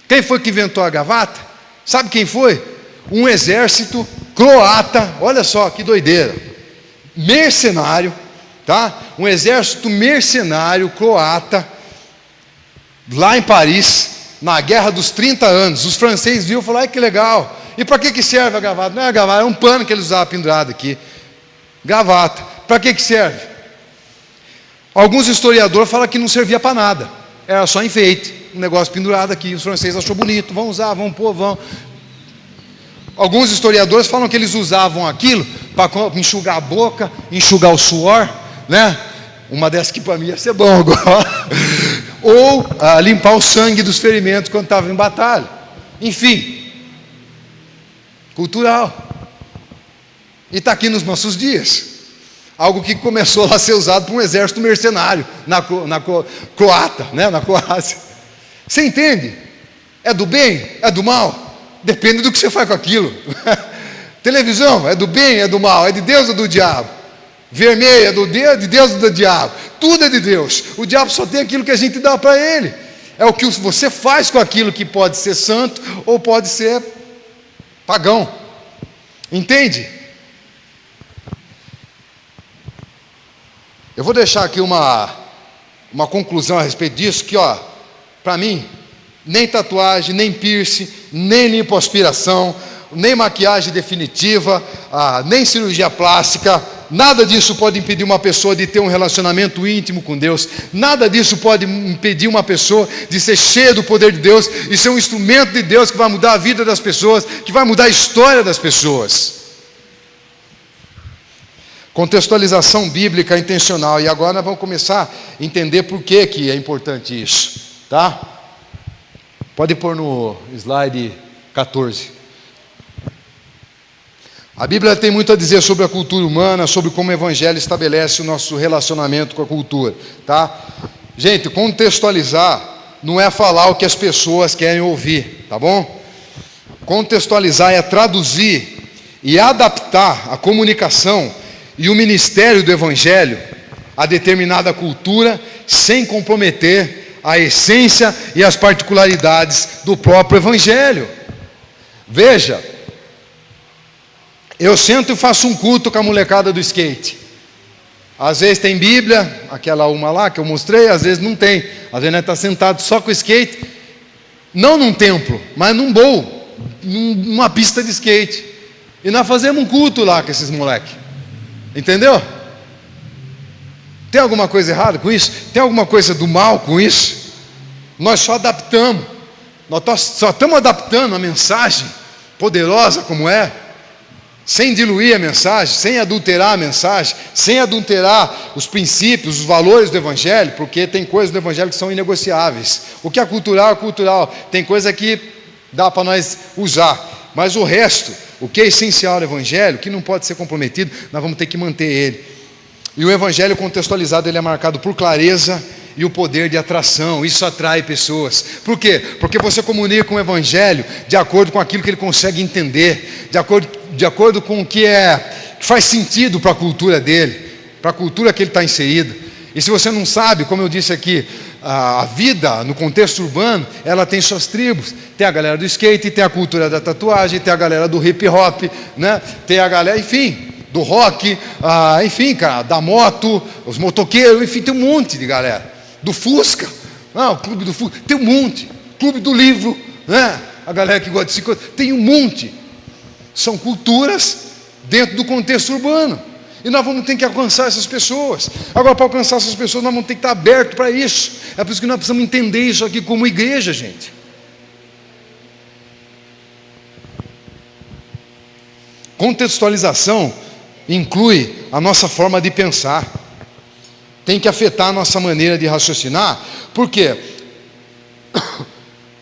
Quem foi que inventou a gravata? Sabe quem foi? Um exército croata. Olha só que doideira. Mercenário, tá? Um exército mercenário croata, lá em Paris, na Guerra dos 30 anos. Os franceses viram e falaram: que legal. E para que serve a gravata? Não é a gravata, é um pano que eles usavam pendurado aqui. Gravata. Para que serve? Alguns historiadores falam que não servia para nada, era só enfeite, um negócio pendurado aqui. Os franceses achou bonito, vão usar, vão pôr, vão. Alguns historiadores falam que eles usavam aquilo para enxugar a boca, enxugar o suor, né? Uma dessas que para mim ia ser bom agora. Ou limpar o sangue dos ferimentos quando estava em batalha. Enfim, cultural. E está aqui nos nossos dias. Algo que começou a ser usado por um exército mercenário na Croácia, né? Na Croácia. Você entende? É do bem? É do mal? Depende do que você faz com aquilo. Televisão, é do bem? É do mal? É de Deus ou do diabo? Vermelho, é de Deus ou do diabo? Tudo é de Deus. O diabo só tem aquilo que a gente dá para ele. É o que você faz com aquilo que pode ser santo ou pode ser pagão. Entende? Eu vou deixar aqui uma conclusão a respeito disso, que para mim, nem tatuagem, nem piercing, nem lipoaspiração, nem maquiagem definitiva, nem cirurgia plástica, nada disso pode impedir uma pessoa de ter um relacionamento íntimo com Deus. Nada disso pode impedir uma pessoa de ser cheia do poder de Deus e ser um instrumento de Deus que vai mudar a vida das pessoas, que vai mudar a história das pessoas. Contextualização bíblica intencional. E agora nós vamos começar a entender por que é importante isso, tá? Pode pôr no slide 14. A Bíblia tem muito a dizer sobre a cultura humana, sobre como o Evangelho estabelece o nosso relacionamento com a cultura, tá? Gente, contextualizar não é falar o que as pessoas querem ouvir, tá bom? Contextualizar é traduzir e adaptar a comunicação e o ministério do Evangelho a determinada cultura, sem comprometer a essência e as particularidades do próprio Evangelho. Veja, eu sento e faço um culto com a molecada do skate. Às vezes tem Bíblia, aquela uma lá que eu mostrei, às vezes não tem. Às vezes nós estamos sentados só com o skate, não num templo, mas num bowl, numa pista de skate. E nós fazemos um culto lá com esses moleques. Entendeu? Tem alguma coisa errada com isso? Tem alguma coisa do mal com isso? Nós só adaptamos. Nós só estamos adaptando a mensagem poderosa como é, sem diluir a mensagem, sem adulterar a mensagem, sem adulterar os princípios, os valores do Evangelho, porque tem coisas do Evangelho que são inegociáveis. O que é cultural é cultural. Tem coisa que dá para nós usar, mas o resto, o que é essencial no Evangelho, que não pode ser comprometido, nós vamos ter que manter ele. E o Evangelho contextualizado, ele é marcado por clareza e o poder de atração. Isso atrai pessoas. Por quê? Porque você comunica o Evangelho de acordo com aquilo que ele consegue entender, de acordo com o que faz sentido para a cultura dele, para a cultura que ele está inserido. E se você não sabe, como eu disse aqui, a vida no contexto urbano, ela tem suas tribos. Tem a galera do skate, tem a cultura da tatuagem, tem a galera do hip hop, né? Tem a galera, enfim, do rock, enfim, cara, da moto, os motoqueiros, enfim, tem um monte de galera. Do Fusca, o clube do Fusca, tem um monte. Clube do livro, né? A galera que gosta de se... tem um monte. São culturas dentro do contexto urbano. E nós vamos ter que alcançar essas pessoas. Agora, para alcançar essas pessoas, nós vamos ter que estar abertos para isso. É por isso que nós precisamos entender isso aqui como igreja, gente. Contextualização inclui a nossa forma de pensar. Tem que afetar a nossa maneira de raciocinar. Por quê?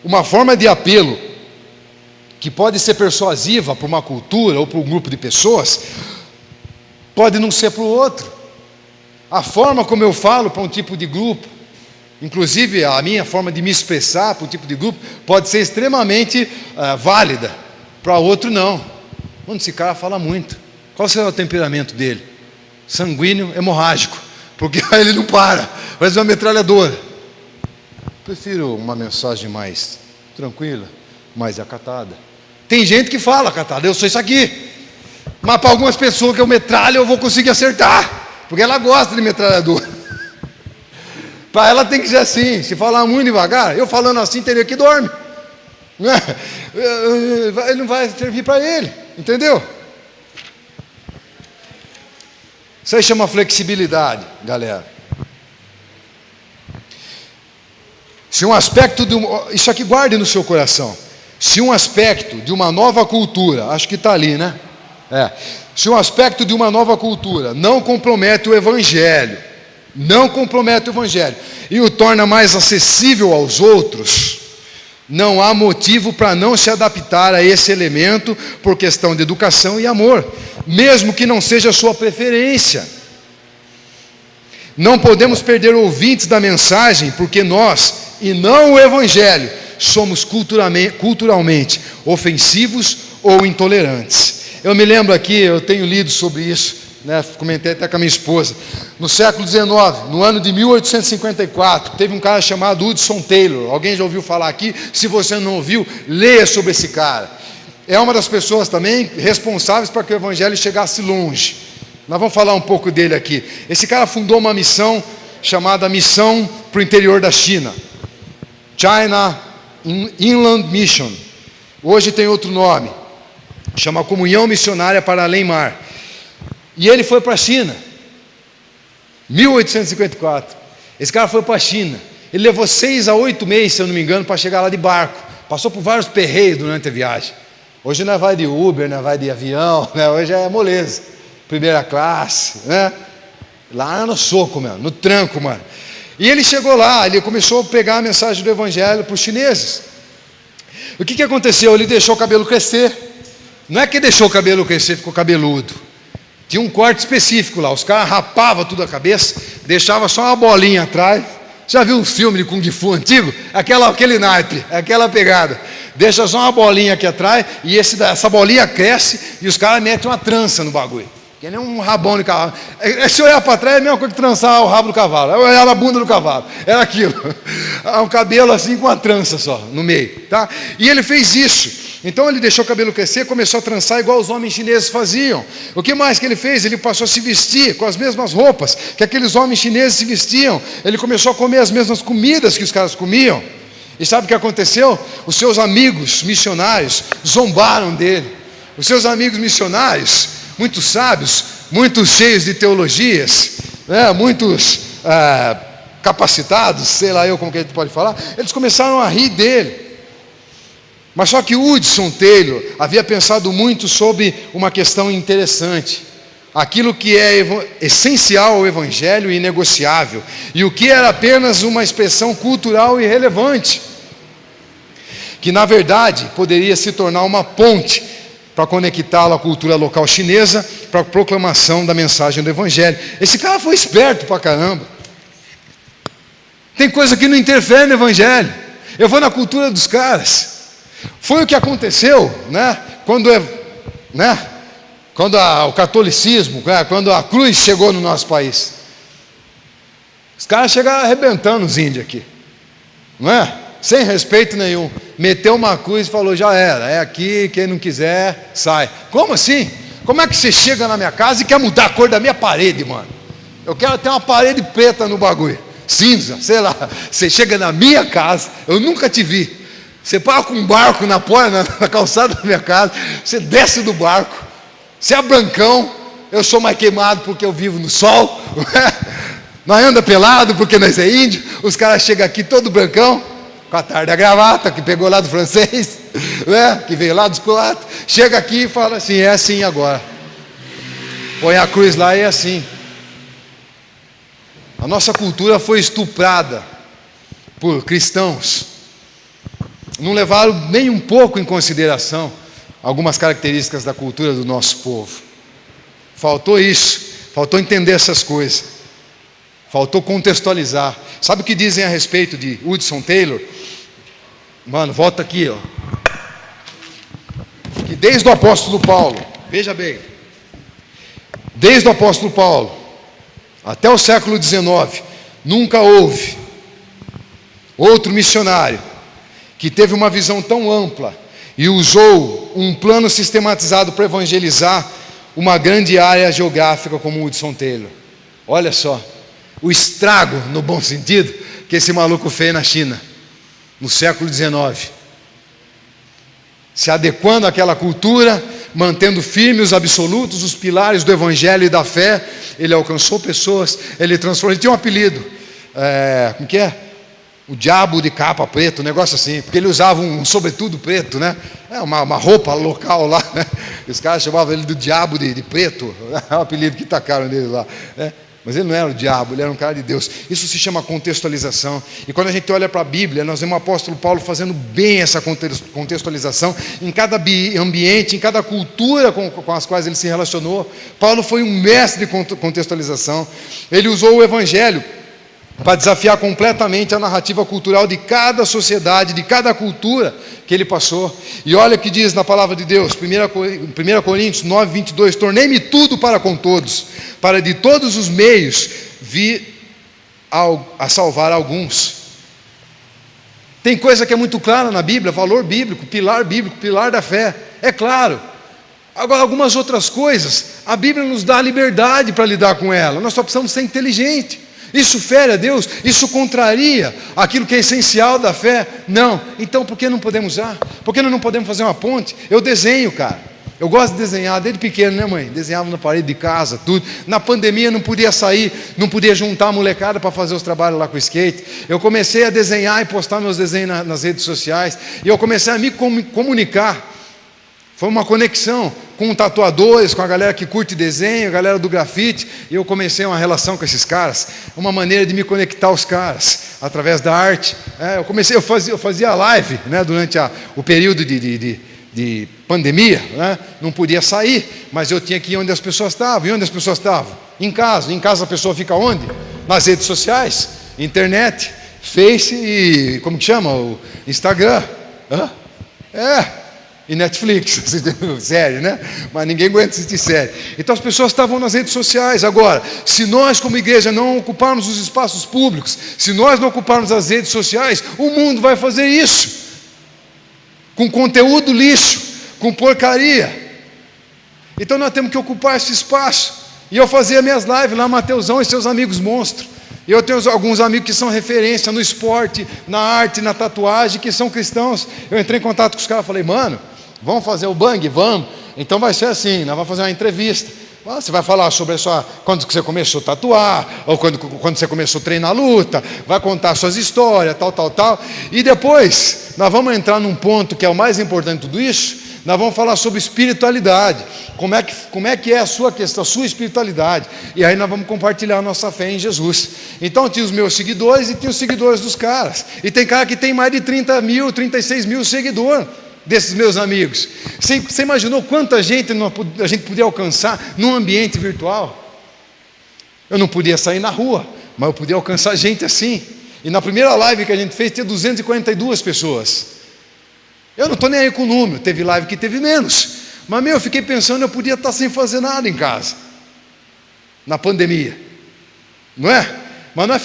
Uma forma de apelo que pode ser persuasiva para uma cultura ou para um grupo de pessoas, pode não ser para o outro. A forma como eu falo para um tipo de grupo, inclusive a minha forma de me expressar para um tipo de grupo, pode ser extremamente válida. Para outro não. Mano, esse cara fala muito. Qual será o temperamento dele? Sanguíneo, hemorrágico. Porque aí ele não para, parece uma metralhadora. Prefiro uma mensagem mais tranquila, mais acatada. Tem gente que fala, acatada, eu sou isso aqui. Mas para algumas pessoas que eu metralho, eu vou conseguir acertar. Porque ela gosta de metralhadora. Para ela tem que ser assim. Se falar muito devagar, eu falando assim, teria que dormir. Ele não vai servir para ele, entendeu? Isso aí chama flexibilidade, galera. Se um aspecto isso aqui guarde no seu coração. Se um aspecto de uma nova cultura, acho que está ali, né? Se um aspecto de uma nova cultura não compromete o Evangelho, e o torna mais acessível aos outros, não há motivo para não se adaptar a esse elemento por questão de educação e amor, mesmo que não seja a sua preferência. Não podemos perder ouvintes da mensagem, porque nós, e não o Evangelho, somos culturalmente ofensivos ou intolerantes. Eu me lembro aqui, eu tenho lido sobre isso, né? Comentei até com a minha esposa. No século XIX, no ano de 1854, teve um cara chamado Hudson Taylor. Alguém já ouviu falar aqui? Se você não ouviu, leia sobre esse cara. É uma das pessoas também responsáveis para que o Evangelho chegasse longe. Nós vamos falar um pouco dele aqui. Esse cara fundou uma missão chamada Missão para o Interior da China, China Inland Mission. Hoje tem outro nome, chama Comunhão Missionária para Além Mar. E ele foi para a China, 1854. Esse cara foi para a China. Ele levou 6 a 8 meses, se eu não me engano, para chegar lá de barco. Passou por vários perreios durante a viagem. Hoje não vai de Uber, não vai de avião, né? Hoje é moleza, primeira classe, né? Lá era no soco, mano, no tranco, mano. E ele chegou lá, ele começou a pegar a mensagem do evangelho para os chineses. O que aconteceu? Ele deixou o cabelo crescer. Não é que deixou o cabelo crescer, ficou cabeludo. Tinha um corte específico lá. Os caras rapavam tudo a cabeça, deixava só uma bolinha atrás. Já viu um filme de Kung Fu antigo? Aquele naipe, aquela pegada. Deixa só uma bolinha aqui atrás e essa bolinha cresce e os caras metem uma trança no bagulho. Que nem um rabão de cavalo. Se olhar para trás é a mesma coisa que trançar o rabo do cavalo. Olhar a bunda do cavalo. Era aquilo. Um cabelo assim com uma trança só no meio. Tá? E ele fez isso. Então ele deixou o cabelo crescer, começou a trançar igual os homens chineses faziam. O que mais que ele fez? Ele passou a se vestir com as mesmas roupas que aqueles homens chineses se vestiam. Ele começou a comer as mesmas comidas que os caras comiam. E sabe o que aconteceu? Os seus amigos missionários zombaram dele. Os seus amigos missionários, muito sábios, muito cheios de teologias, né, muitos capacitados, sei lá eu como que a gente pode falar, eles começaram a rir dele. Mas só que Hudson Taylor havia pensado muito sobre uma questão interessante. Aquilo que é essencial ao evangelho e inegociável, e o que era apenas uma expressão cultural irrelevante, que na verdade poderia se tornar uma ponte para conectá-la à cultura local chinesa, para a proclamação da mensagem do evangelho. Esse cara foi esperto pra caramba. Tem coisa que não interfere no evangelho. Eu vou na cultura dos caras. Foi o que aconteceu, né? Quando o catolicismo, quando a cruz chegou no nosso país. Os caras chegaram arrebentando os índios aqui, não é? Sem respeito nenhum. Meteu uma cruz e falou, já era, é aqui, quem não quiser, sai. Como assim? Como é que você chega na minha casa e quer mudar a cor da minha parede, mano? Eu quero ter uma parede preta no bagulho, cinza, sei lá. Você chega na minha casa, eu nunca te vi. Você para com um barco na porta, na calçada da minha casa, você desce do barco, você é brancão, eu sou mais queimado porque eu vivo no sol, nós anda pelado porque nós é índio, os caras chegam aqui todo brancão, com a tarde da gravata, que pegou lá do francês, né? Que veio lá dos croatas, chega aqui e fala assim, é assim agora, põe a cruz lá e é assim. A nossa cultura foi estuprada por cristãos, não levaram nem um pouco em consideração algumas características da cultura do nosso povo. Faltou isso, faltou entender essas coisas, faltou contextualizar. Sabe o que dizem a respeito de Hudson Taylor? Mano, volta aqui, ó. Que desde o apóstolo Paulo, veja bem, desde o apóstolo Paulo até o século XIX, nunca houve outro missionário que teve uma visão tão ampla e usou um plano sistematizado para evangelizar uma grande área geográfica como Hudson Taylor. Olha só, o estrago, no bom sentido, que esse maluco fez na China, no século XIX. Se adequando àquela cultura, mantendo firmes os absolutos, os pilares do evangelho e da fé, ele alcançou pessoas, ele transformou, ele tinha um apelido, como que é? O diabo de capa preta, um negócio assim, porque ele usava um sobretudo preto, né? Uma roupa local lá, né? Os caras chamavam ele do diabo de preto, é o apelido que tacaram nele lá, né? Mas ele não era o diabo, ele era um cara de Deus. Isso se chama contextualização. E quando a gente olha para a Bíblia, nós vemos o apóstolo Paulo fazendo bem essa contextualização em cada ambiente, em cada cultura com as quais ele se relacionou. Paulo foi um mestre de contextualização. Ele usou o evangelho para desafiar completamente a narrativa cultural de cada sociedade, de cada cultura que ele passou. E olha o que diz na palavra de Deus, 1 Coríntios 9, 22, tornei-me tudo para com todos, para de todos os meios vir a salvar alguns. Tem coisa que é muito clara na Bíblia, valor bíblico, pilar da fé, é claro. Agora, algumas outras coisas, a Bíblia nos dá a liberdade para lidar com ela. Nós só precisamos ser inteligentes. Isso fere a Deus? Isso contraria aquilo que é essencial da fé? Não. Então, por que não podemos usar? Por que nós não podemos fazer uma ponte? Eu desenho, cara. Eu gosto de desenhar, desde pequeno, né, mãe? Desenhava na parede de casa, tudo. Na pandemia não podia sair, não podia juntar a molecada para fazer os trabalhos lá com o skate. Eu comecei a desenhar e postar meus desenhos nas redes sociais. E eu comecei a me comunicar. Foi uma conexão com tatuadores, com a galera que curte desenho, a galera do grafite, e eu comecei uma relação com esses caras, uma maneira de me conectar aos caras, através da arte. Eu fazia live, né, durante o período de pandemia, né, não podia sair, mas eu tinha que ir onde as pessoas estavam. E onde as pessoas estavam? Em casa. Em casa a pessoa fica onde? Nas redes sociais, internet, Face e, como que chama? O Instagram. E Netflix, série, né? Mas ninguém aguenta assistir série. Então as pessoas estavam nas redes sociais. Agora, se nós como igreja não ocuparmos os espaços públicos, se nós não ocuparmos as redes sociais, o mundo vai fazer isso. Com conteúdo lixo, com porcaria. Então nós temos que ocupar esse espaço. E eu fazia minhas lives lá, Mateusão e seus amigos monstros. E eu tenho alguns amigos que são referência no esporte, na arte, na tatuagem, que são cristãos. Eu entrei em contato com os caras e falei, mano, vamos fazer o bang? Vamos. Então vai ser assim, nós vamos fazer uma entrevista. Você vai falar sobre quando você começou a tatuar, ou quando você começou a treinar a luta, vai contar suas histórias, tal. E depois, nós vamos entrar num ponto que é o mais importante de tudo isso. Nós vamos falar sobre espiritualidade, como é que é a sua questão, a sua espiritualidade, e aí nós vamos compartilhar a nossa fé em Jesus. Então tinha os meus seguidores e tinha os seguidores dos caras, e tem cara que tem mais de 30 mil, 36 mil seguidores, desses meus amigos. Você imaginou quanta gente a gente podia alcançar num ambiente virtual? Eu não podia sair na rua, mas eu podia alcançar gente assim, e na primeira live que a gente fez tinha 242 pessoas. Eu não estou nem aí com o número, teve live que teve menos, mas eu fiquei pensando, eu podia estar sem fazer nada em casa, na pandemia, não é? Mas nós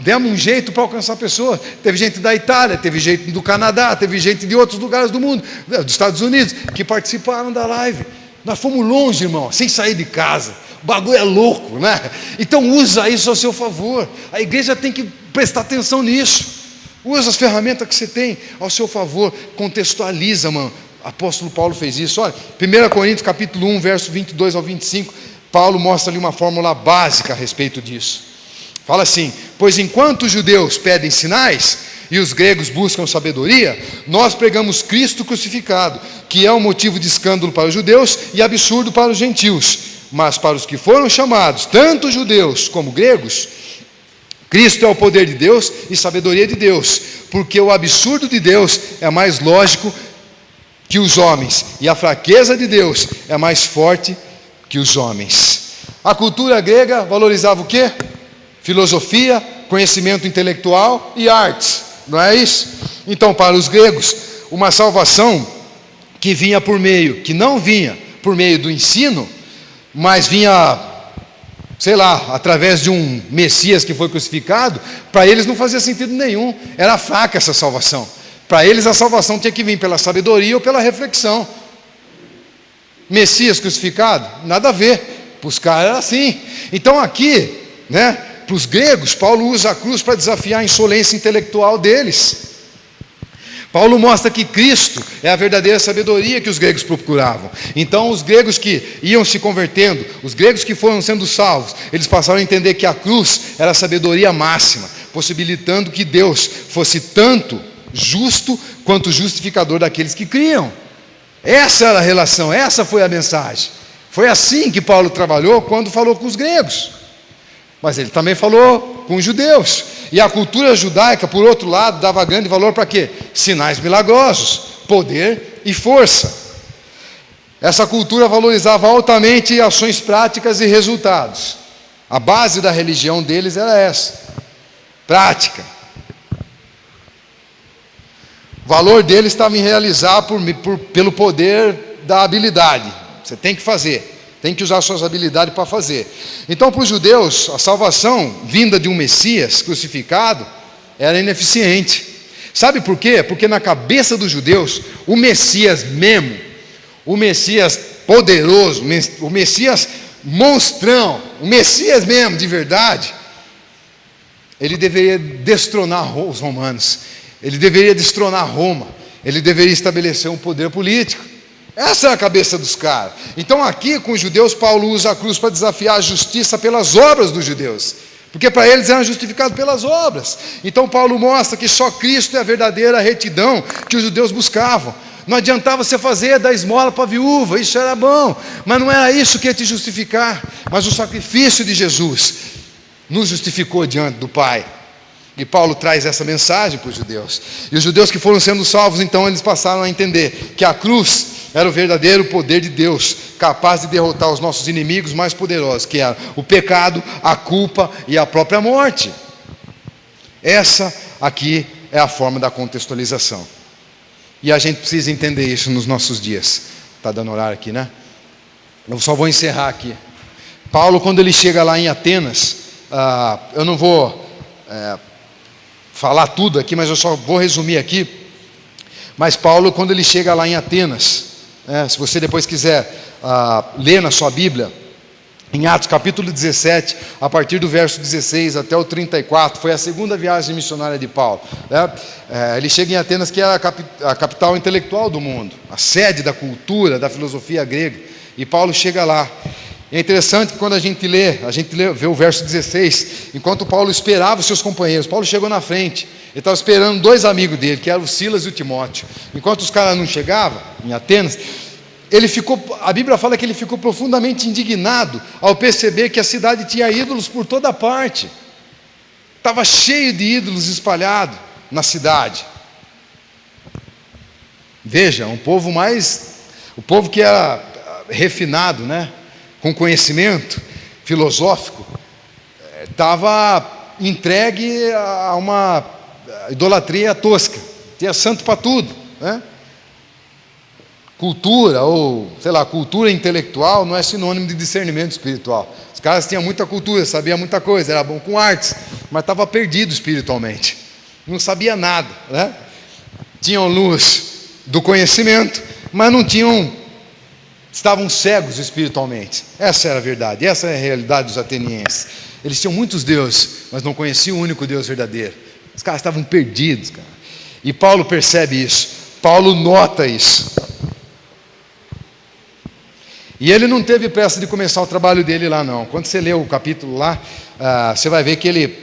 demos um jeito para alcançar pessoas. Teve gente da Itália, teve gente do Canadá, teve gente de outros lugares do mundo, dos Estados Unidos, que participaram da live. Nós fomos longe, irmão, sem sair de casa. O bagulho é louco, né? Então usa isso ao seu favor. A igreja tem que prestar atenção nisso. Usa as ferramentas que você tem ao seu favor, contextualiza, mano. O apóstolo Paulo fez isso. Olha, 1 Coríntios capítulo 1, verso 22 ao 25, Paulo mostra ali uma fórmula básica a respeito disso. Fala assim, pois enquanto os judeus pedem sinais e os gregos buscam sabedoria, nós pregamos Cristo crucificado, que é um motivo de escândalo para os judeus e absurdo para os gentios. Mas para os que foram chamados, tanto judeus como gregos, Cristo é o poder de Deus e sabedoria de Deus, porque o absurdo de Deus é mais lógico que os homens, e a fraqueza de Deus é mais forte que os homens. A cultura grega valorizava o quê? Filosofia, conhecimento intelectual e artes, não é isso? Então, para os gregos, uma salvação que não vinha por meio do ensino, mas vinha, sei lá, através de um Messias que foi crucificado, para eles não fazia sentido nenhum, era fraca essa salvação. Para eles a salvação tinha que vir pela sabedoria ou pela reflexão. Messias crucificado? Nada a ver, para os caras era assim. Então aqui, né, para os gregos, Paulo usa a cruz para desafiar a insolência intelectual deles. Paulo mostra que Cristo é a verdadeira sabedoria que os gregos procuravam. Então os gregos que iam se convertendo, os gregos que foram sendo salvos, eles passaram a entender que a cruz era a sabedoria máxima, possibilitando que Deus fosse tanto justo quanto justificador daqueles que criam. Essa era a relação, essa foi a mensagem. Foi assim que Paulo trabalhou quando falou com os gregos. Mas ele também falou com os judeus. E a cultura judaica, por outro lado, dava grande valor para quê? Sinais milagrosos, poder e força. Essa cultura valorizava altamente ações práticas e resultados. A base da religião deles era essa, prática. O valor deles estava em realizar pelo poder da habilidade. Você tem que fazer. Tem que usar suas habilidades para fazer. Então, para os judeus, a salvação vinda de um Messias crucificado era ineficiente. Sabe por quê? Porque na cabeça dos judeus, o Messias mesmo, o Messias poderoso, o Messias monstrão, o Messias mesmo, de verdade, ele deveria destronar os romanos, ele deveria destronar Roma, ele deveria estabelecer um poder político. Essa é a cabeça dos caras. Então aqui com os judeus, Paulo usa a cruz para desafiar a justiça pelas obras dos judeus, porque para eles eram justificados pelas obras. Então Paulo mostra que só Cristo é a verdadeira retidão que os judeus buscavam. Não adiantava você fazer, dar esmola para a viúva, isso era bom, mas não era isso que ia te justificar. Mas o sacrifício de Jesus nos justificou diante do Pai. E Paulo traz essa mensagem para os judeus. E os judeus que foram sendo salvos, então eles passaram a entender que a cruz era o verdadeiro poder de Deus, capaz de derrotar os nossos inimigos mais poderosos, que eram o pecado, a culpa e a própria morte. Essa aqui é a forma da contextualização. E a gente precisa entender isso nos nossos dias. Está dando horário aqui, né? Eu só vou encerrar aqui. Paulo, quando ele chega lá em Atenas, eu não vou falar tudo aqui, mas eu só vou resumir aqui. Mas Paulo, quando ele chega lá em Atenas, se você depois quiser ler na sua Bíblia, em Atos capítulo 17, a partir do verso 16 até o 34, foi a segunda viagem missionária de Paulo, né? Ele chega em Atenas, que era a capital intelectual do mundo, a sede da cultura, da filosofia grega, e Paulo chega lá. É interessante que quando a gente vê o verso 16, enquanto Paulo esperava os seus companheiros, Paulo chegou na frente, ele estava esperando dois amigos dele, que eram o Silas e o Timóteo. Enquanto os caras não chegavam, em Atenas, a Bíblia fala que ele ficou profundamente indignado ao perceber que a cidade tinha ídolos por toda parte. Estava cheio de ídolos espalhados na cidade. Veja, o povo que era refinado, né? Com conhecimento filosófico, estava entregue a uma idolatria tosca. Tinha santo para tudo, né? Cultura, ou sei lá, cultura intelectual não é sinônimo de discernimento espiritual. Os caras tinham muita cultura, sabiam muita coisa, era bom com artes, mas estava perdido espiritualmente, não sabia nada, né? Tinham luz do conhecimento, mas estavam cegos espiritualmente. Essa era a verdade, essa é a realidade dos atenienses. Eles tinham muitos deuses, mas não conheciam o único Deus verdadeiro. Os caras estavam perdidos, cara. E Paulo percebe isso, Paulo nota isso. E ele não teve pressa de começar o trabalho dele lá, não. Quando você lê o capítulo lá, você vai ver que ele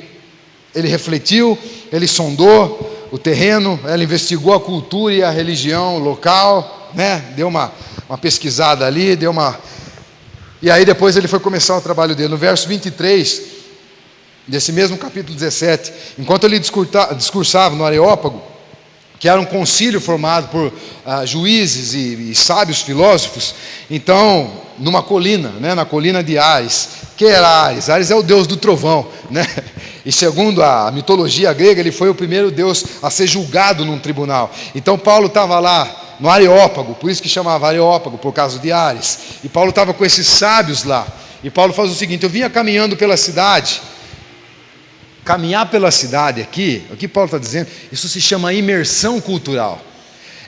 refletiu, ele sondou o terreno, ele investigou a cultura e a religião local, né? Deu uma pesquisada ali, e aí depois ele foi começar o trabalho dele. No verso 23, desse mesmo capítulo 17, enquanto ele discursava no Areópago, que era um concílio formado por juízes e sábios filósofos, então, numa colina, né, na colina de Ares. Que era Ares? Ares é o deus do trovão, né? E segundo a mitologia grega, ele foi o primeiro deus a ser julgado num tribunal. Então Paulo estava lá no Areópago, por isso que chamava Areópago, por causa de Ares. E Paulo estava com esses sábios lá. E Paulo faz o seguinte: eu vinha caminhando pela cidade. Caminhar pela cidade aqui, o que Paulo está dizendo, isso se chama imersão cultural.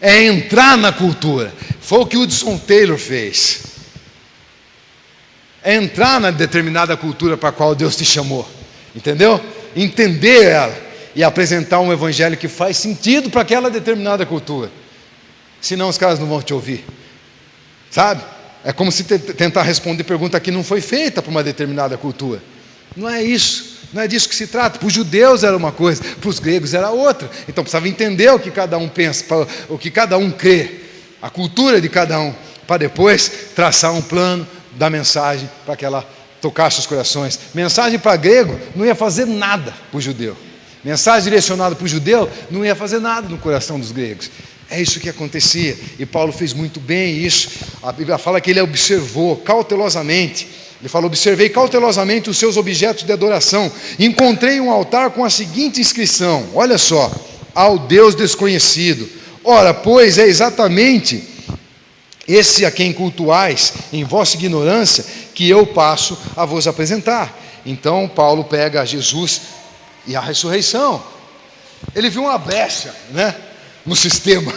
É entrar na cultura. Foi o que Hudson Taylor fez. É entrar na determinada cultura para a qual Deus te chamou. Entendeu? Entender ela e apresentar um evangelho que faz sentido para aquela determinada cultura. Senão os caras não vão te ouvir. Sabe? É como se tentar responder pergunta que não foi feita para uma determinada cultura. Não é isso. Não é disso que se trata. Para os judeus era uma coisa, para os gregos era outra. Então precisava entender o que cada um pensa, o que cada um crê, a cultura de cada um, para depois traçar um plano da mensagem para que ela tocasse os corações. Mensagem para grego não ia fazer nada para o judeu. Mensagem direcionada para o judeu não ia fazer nada no coração dos gregos. É isso que acontecia. E Paulo fez muito bem isso. A Bíblia fala que ele observou cautelosamente. Ele falou: observei cautelosamente os seus objetos de adoração. Encontrei um altar com a seguinte inscrição: olha só, ao Deus desconhecido. Ora, pois, é exatamente esse a quem cultuais em vossa ignorância que eu passo a vos apresentar. Então Paulo pega Jesus e a ressurreição. Ele viu uma brecha, né, no sistema.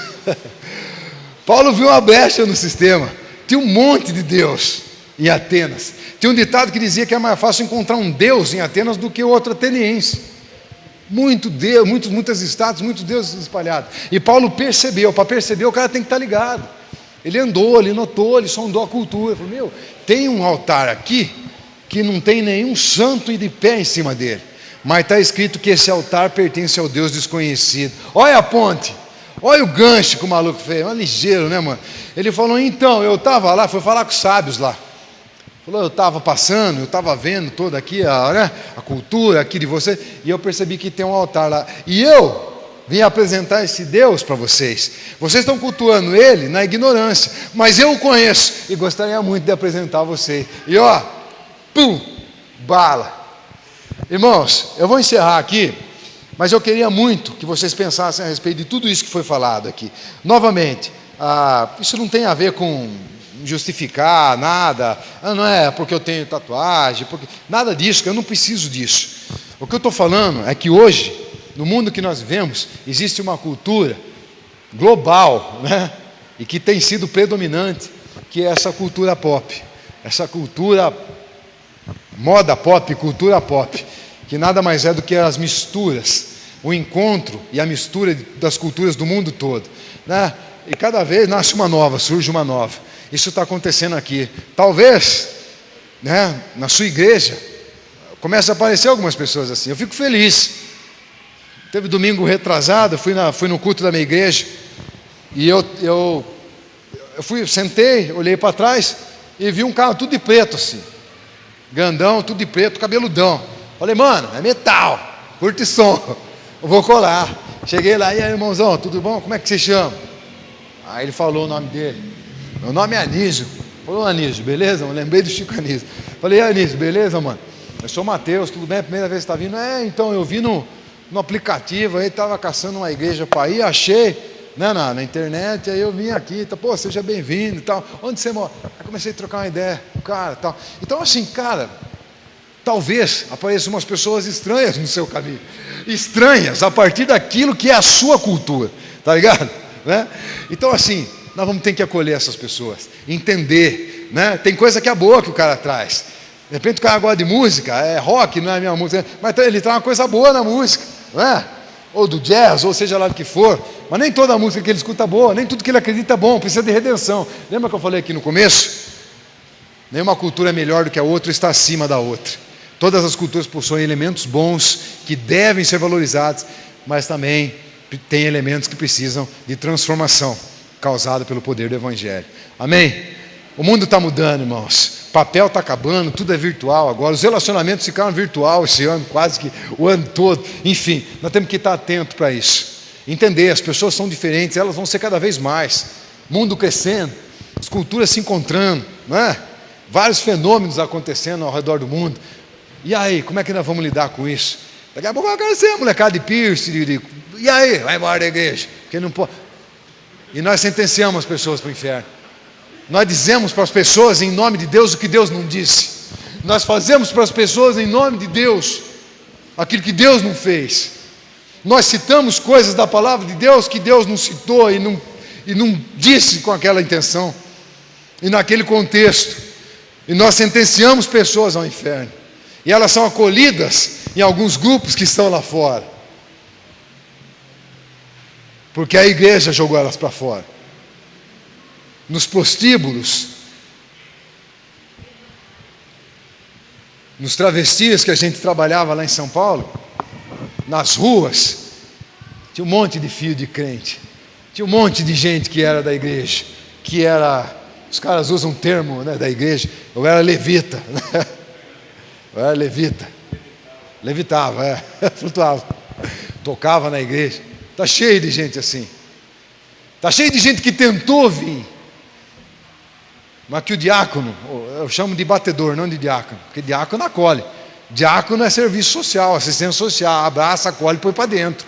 Paulo viu uma brecha no sistema. Tinha um monte de Deus em Atenas. Tinha um ditado que dizia que é mais fácil encontrar um Deus em Atenas do que outro ateniense. Muito Deus, muitas estátuas, muitos deuses espalhados. E Paulo percebeu. Para perceber, o cara tem que estar ligado. Ele andou, ele notou, ele sondou a cultura. Ele falou, tem um altar aqui que não tem nenhum santo de pé em cima dele. Mas está escrito que esse altar pertence ao Deus desconhecido. Olha a ponte. Olha o gancho que o maluco fez. É ligeiro, né, mano? Ele falou, então, eu estava lá, foi falar com os sábios lá. Falou, eu estava passando, eu estava vendo toda aqui a cultura aqui de você, e eu percebi que tem um altar lá. E eu vim apresentar esse Deus para vocês. Vocês estão cultuando ele na ignorância, mas eu o conheço e gostaria muito de apresentar a vocês. E ó, pum, bala. Irmãos, eu vou encerrar aqui, mas eu queria muito que vocês pensassem a respeito de tudo isso que foi falado aqui. Novamente, isso não tem a ver com justificar nada, não é porque eu tenho tatuagem, nada disso, eu não preciso disso. O que eu estou falando é que hoje, no mundo que nós vivemos, existe uma cultura global, né? E que tem sido predominante, que é essa cultura pop, essa cultura moda pop, cultura pop, que nada mais é do que as misturas, o encontro e a mistura das culturas do mundo todo, né? E cada vez nasce uma nova, surge uma nova. Isso está acontecendo aqui. Talvez, né, na sua igreja, comece a aparecer algumas pessoas assim. Eu fico feliz. Teve domingo retrasado, fui no culto da minha igreja, e eu sentei, olhei para trás e vi um carro tudo de preto assim. Grandão, tudo de preto, cabeludão. Falei, mano, é metal, curte som, eu vou colar. Cheguei lá, e aí, irmãozão, tudo bom? Como é que você chama? Aí ele falou o nome dele. Meu nome é Anísio. Falou, Anísio, beleza? Eu lembrei do Chico Anísio. Falei, Anísio, beleza, mano? Eu sou Mateus, tudo bem? A primeira vez que você está vindo? Então, eu vi no aplicativo, aí estava caçando uma igreja para ir, achei, né, na internet, aí eu vim aqui, pô, seja bem-vindo e tal. Onde você mora? Aí comecei a trocar uma ideia com o cara e tal. Então, assim, cara, talvez apareçam umas pessoas estranhas no seu caminho. Estranhas a partir daquilo que é a sua cultura, tá ligado? Né? Então, assim, nós vamos ter que acolher essas pessoas, entender, né? Tem coisa que é boa que o cara traz. De repente o cara gosta de música, é rock, não é a minha música, mas ele traz uma coisa boa na música, não é? Ou do jazz, ou seja lá do que for. Mas nem toda a música que ele escuta é boa, nem tudo que ele acredita é bom, precisa de redenção. Lembra que eu falei aqui no começo? Nenhuma cultura é melhor do que a outra, está acima da outra. Todas as culturas possuem elementos bons que devem ser valorizados, mas também tem elementos que precisam de transformação, causada pelo poder do Evangelho. Amém? O mundo está mudando, irmãos. Papel está acabando, tudo é virtual agora. Os relacionamentos ficaram virtual esse ano, quase que o ano todo. Enfim, nós temos que estar atentos para isso. Entender, as pessoas são diferentes, elas vão ser cada vez mais. Mundo crescendo, as culturas se encontrando, não é? Vários fenômenos acontecendo ao redor do mundo. E aí, como é que nós vamos lidar com isso? Daqui a pouco vai crescer, molecada de piercing, e aí, vai embora da igreja, porque não pode. E nós sentenciamos as pessoas para o inferno. Nós dizemos para as pessoas em nome de Deus o que Deus não disse. Nós fazemos para as pessoas em nome de Deus aquilo que Deus não fez. Nós citamos coisas da palavra de Deus que Deus não citou e não disse com aquela intenção e naquele contexto. E nós sentenciamos pessoas ao inferno. E elas são acolhidas em alguns grupos que estão lá fora, porque a igreja jogou elas para fora. Nos prostíbulos, nos travestis que a gente trabalhava lá em São Paulo, nas ruas, tinha um monte de filho de crente, tinha um monte de gente que era da igreja, que era, os caras usam um termo, né, da igreja, eu era levita, né? Eu era levita, levitava, flutuava, tocava na igreja. Está cheio de gente assim. Está cheio de gente que tentou vir, mas que o diácono, eu chamo de batedor, não de diácono, porque diácono acolhe. Diácono é serviço social, assistência social, abraça, acolhe e põe para dentro,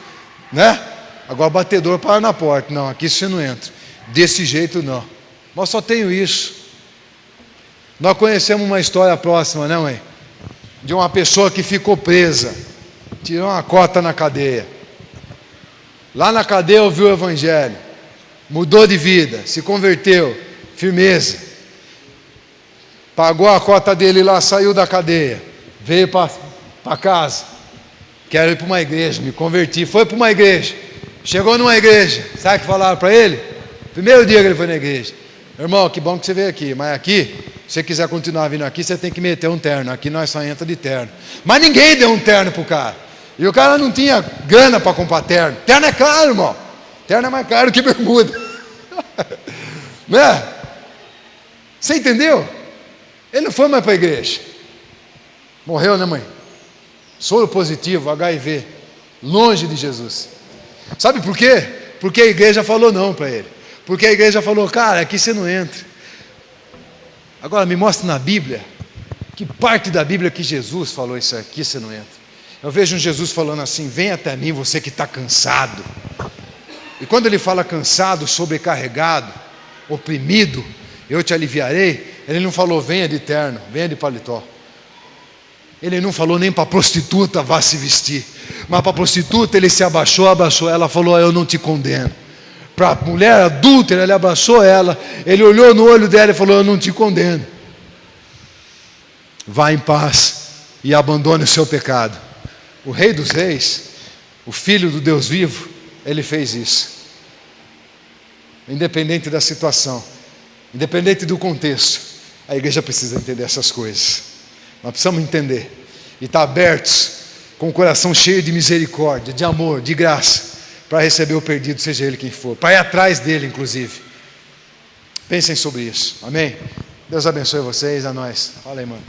né? Agora batedor para na porta. Não, aqui você não entra. Desse jeito não. Mas só tenho isso. Nós conhecemos uma história próxima, não é? De uma pessoa que ficou presa, tirou uma cota na cadeia. Lá na cadeia ouviu o Evangelho. mudou de vida, se converteu, firmeza, pagou a cota dele lá, saiu da cadeia, veio para casa, quero ir para uma igreja, me converti, foi para uma igreja, chegou numa igreja, sabe o que falaram para ele? Primeiro dia que ele foi na igreja: irmão, que bom que você veio aqui, mas aqui, se você quiser continuar vindo aqui, você tem que meter um terno, aqui nós só entra de terno. Mas ninguém deu um terno pro cara, e o cara não tinha grana para comprar terno. Terno é caro, irmão, terno é mais caro que bermuda. Né? Você entendeu? Ele não foi mais para a igreja, morreu, né, mãe? Soro positivo, HIV, longe de Jesus. Sabe por quê? Porque a igreja falou não para ele. Porque a igreja falou: cara, aqui você não entra. Agora me mostra na Bíblia, que parte da Bíblia que Jesus falou isso aqui você não entra. Eu vejo um Jesus falando assim: vem até mim você que está cansado. E quando ele fala cansado, sobrecarregado, oprimido, eu te aliviarei. Ele não falou venha de terno, venha de paletó. Ele não falou nem para a prostituta vá se vestir. Mas para a prostituta ele se abaixou, ela falou: eu não te condeno. Para a mulher adúltera, ele abraçou ela, ele olhou no olho dela e falou: eu não te condeno. Vá em paz e abandone o seu pecado. O Rei dos Reis, o Filho do Deus vivo, ele fez isso. Independente da situação, independente do contexto, a igreja precisa entender essas coisas. Nós precisamos entender e estar abertos, com o coração cheio de misericórdia, de amor, de graça, para receber o perdido, seja ele quem for, para ir atrás dele, inclusive. Pensem sobre isso, amém? Deus abençoe vocês, a nós. Fala aí, mano.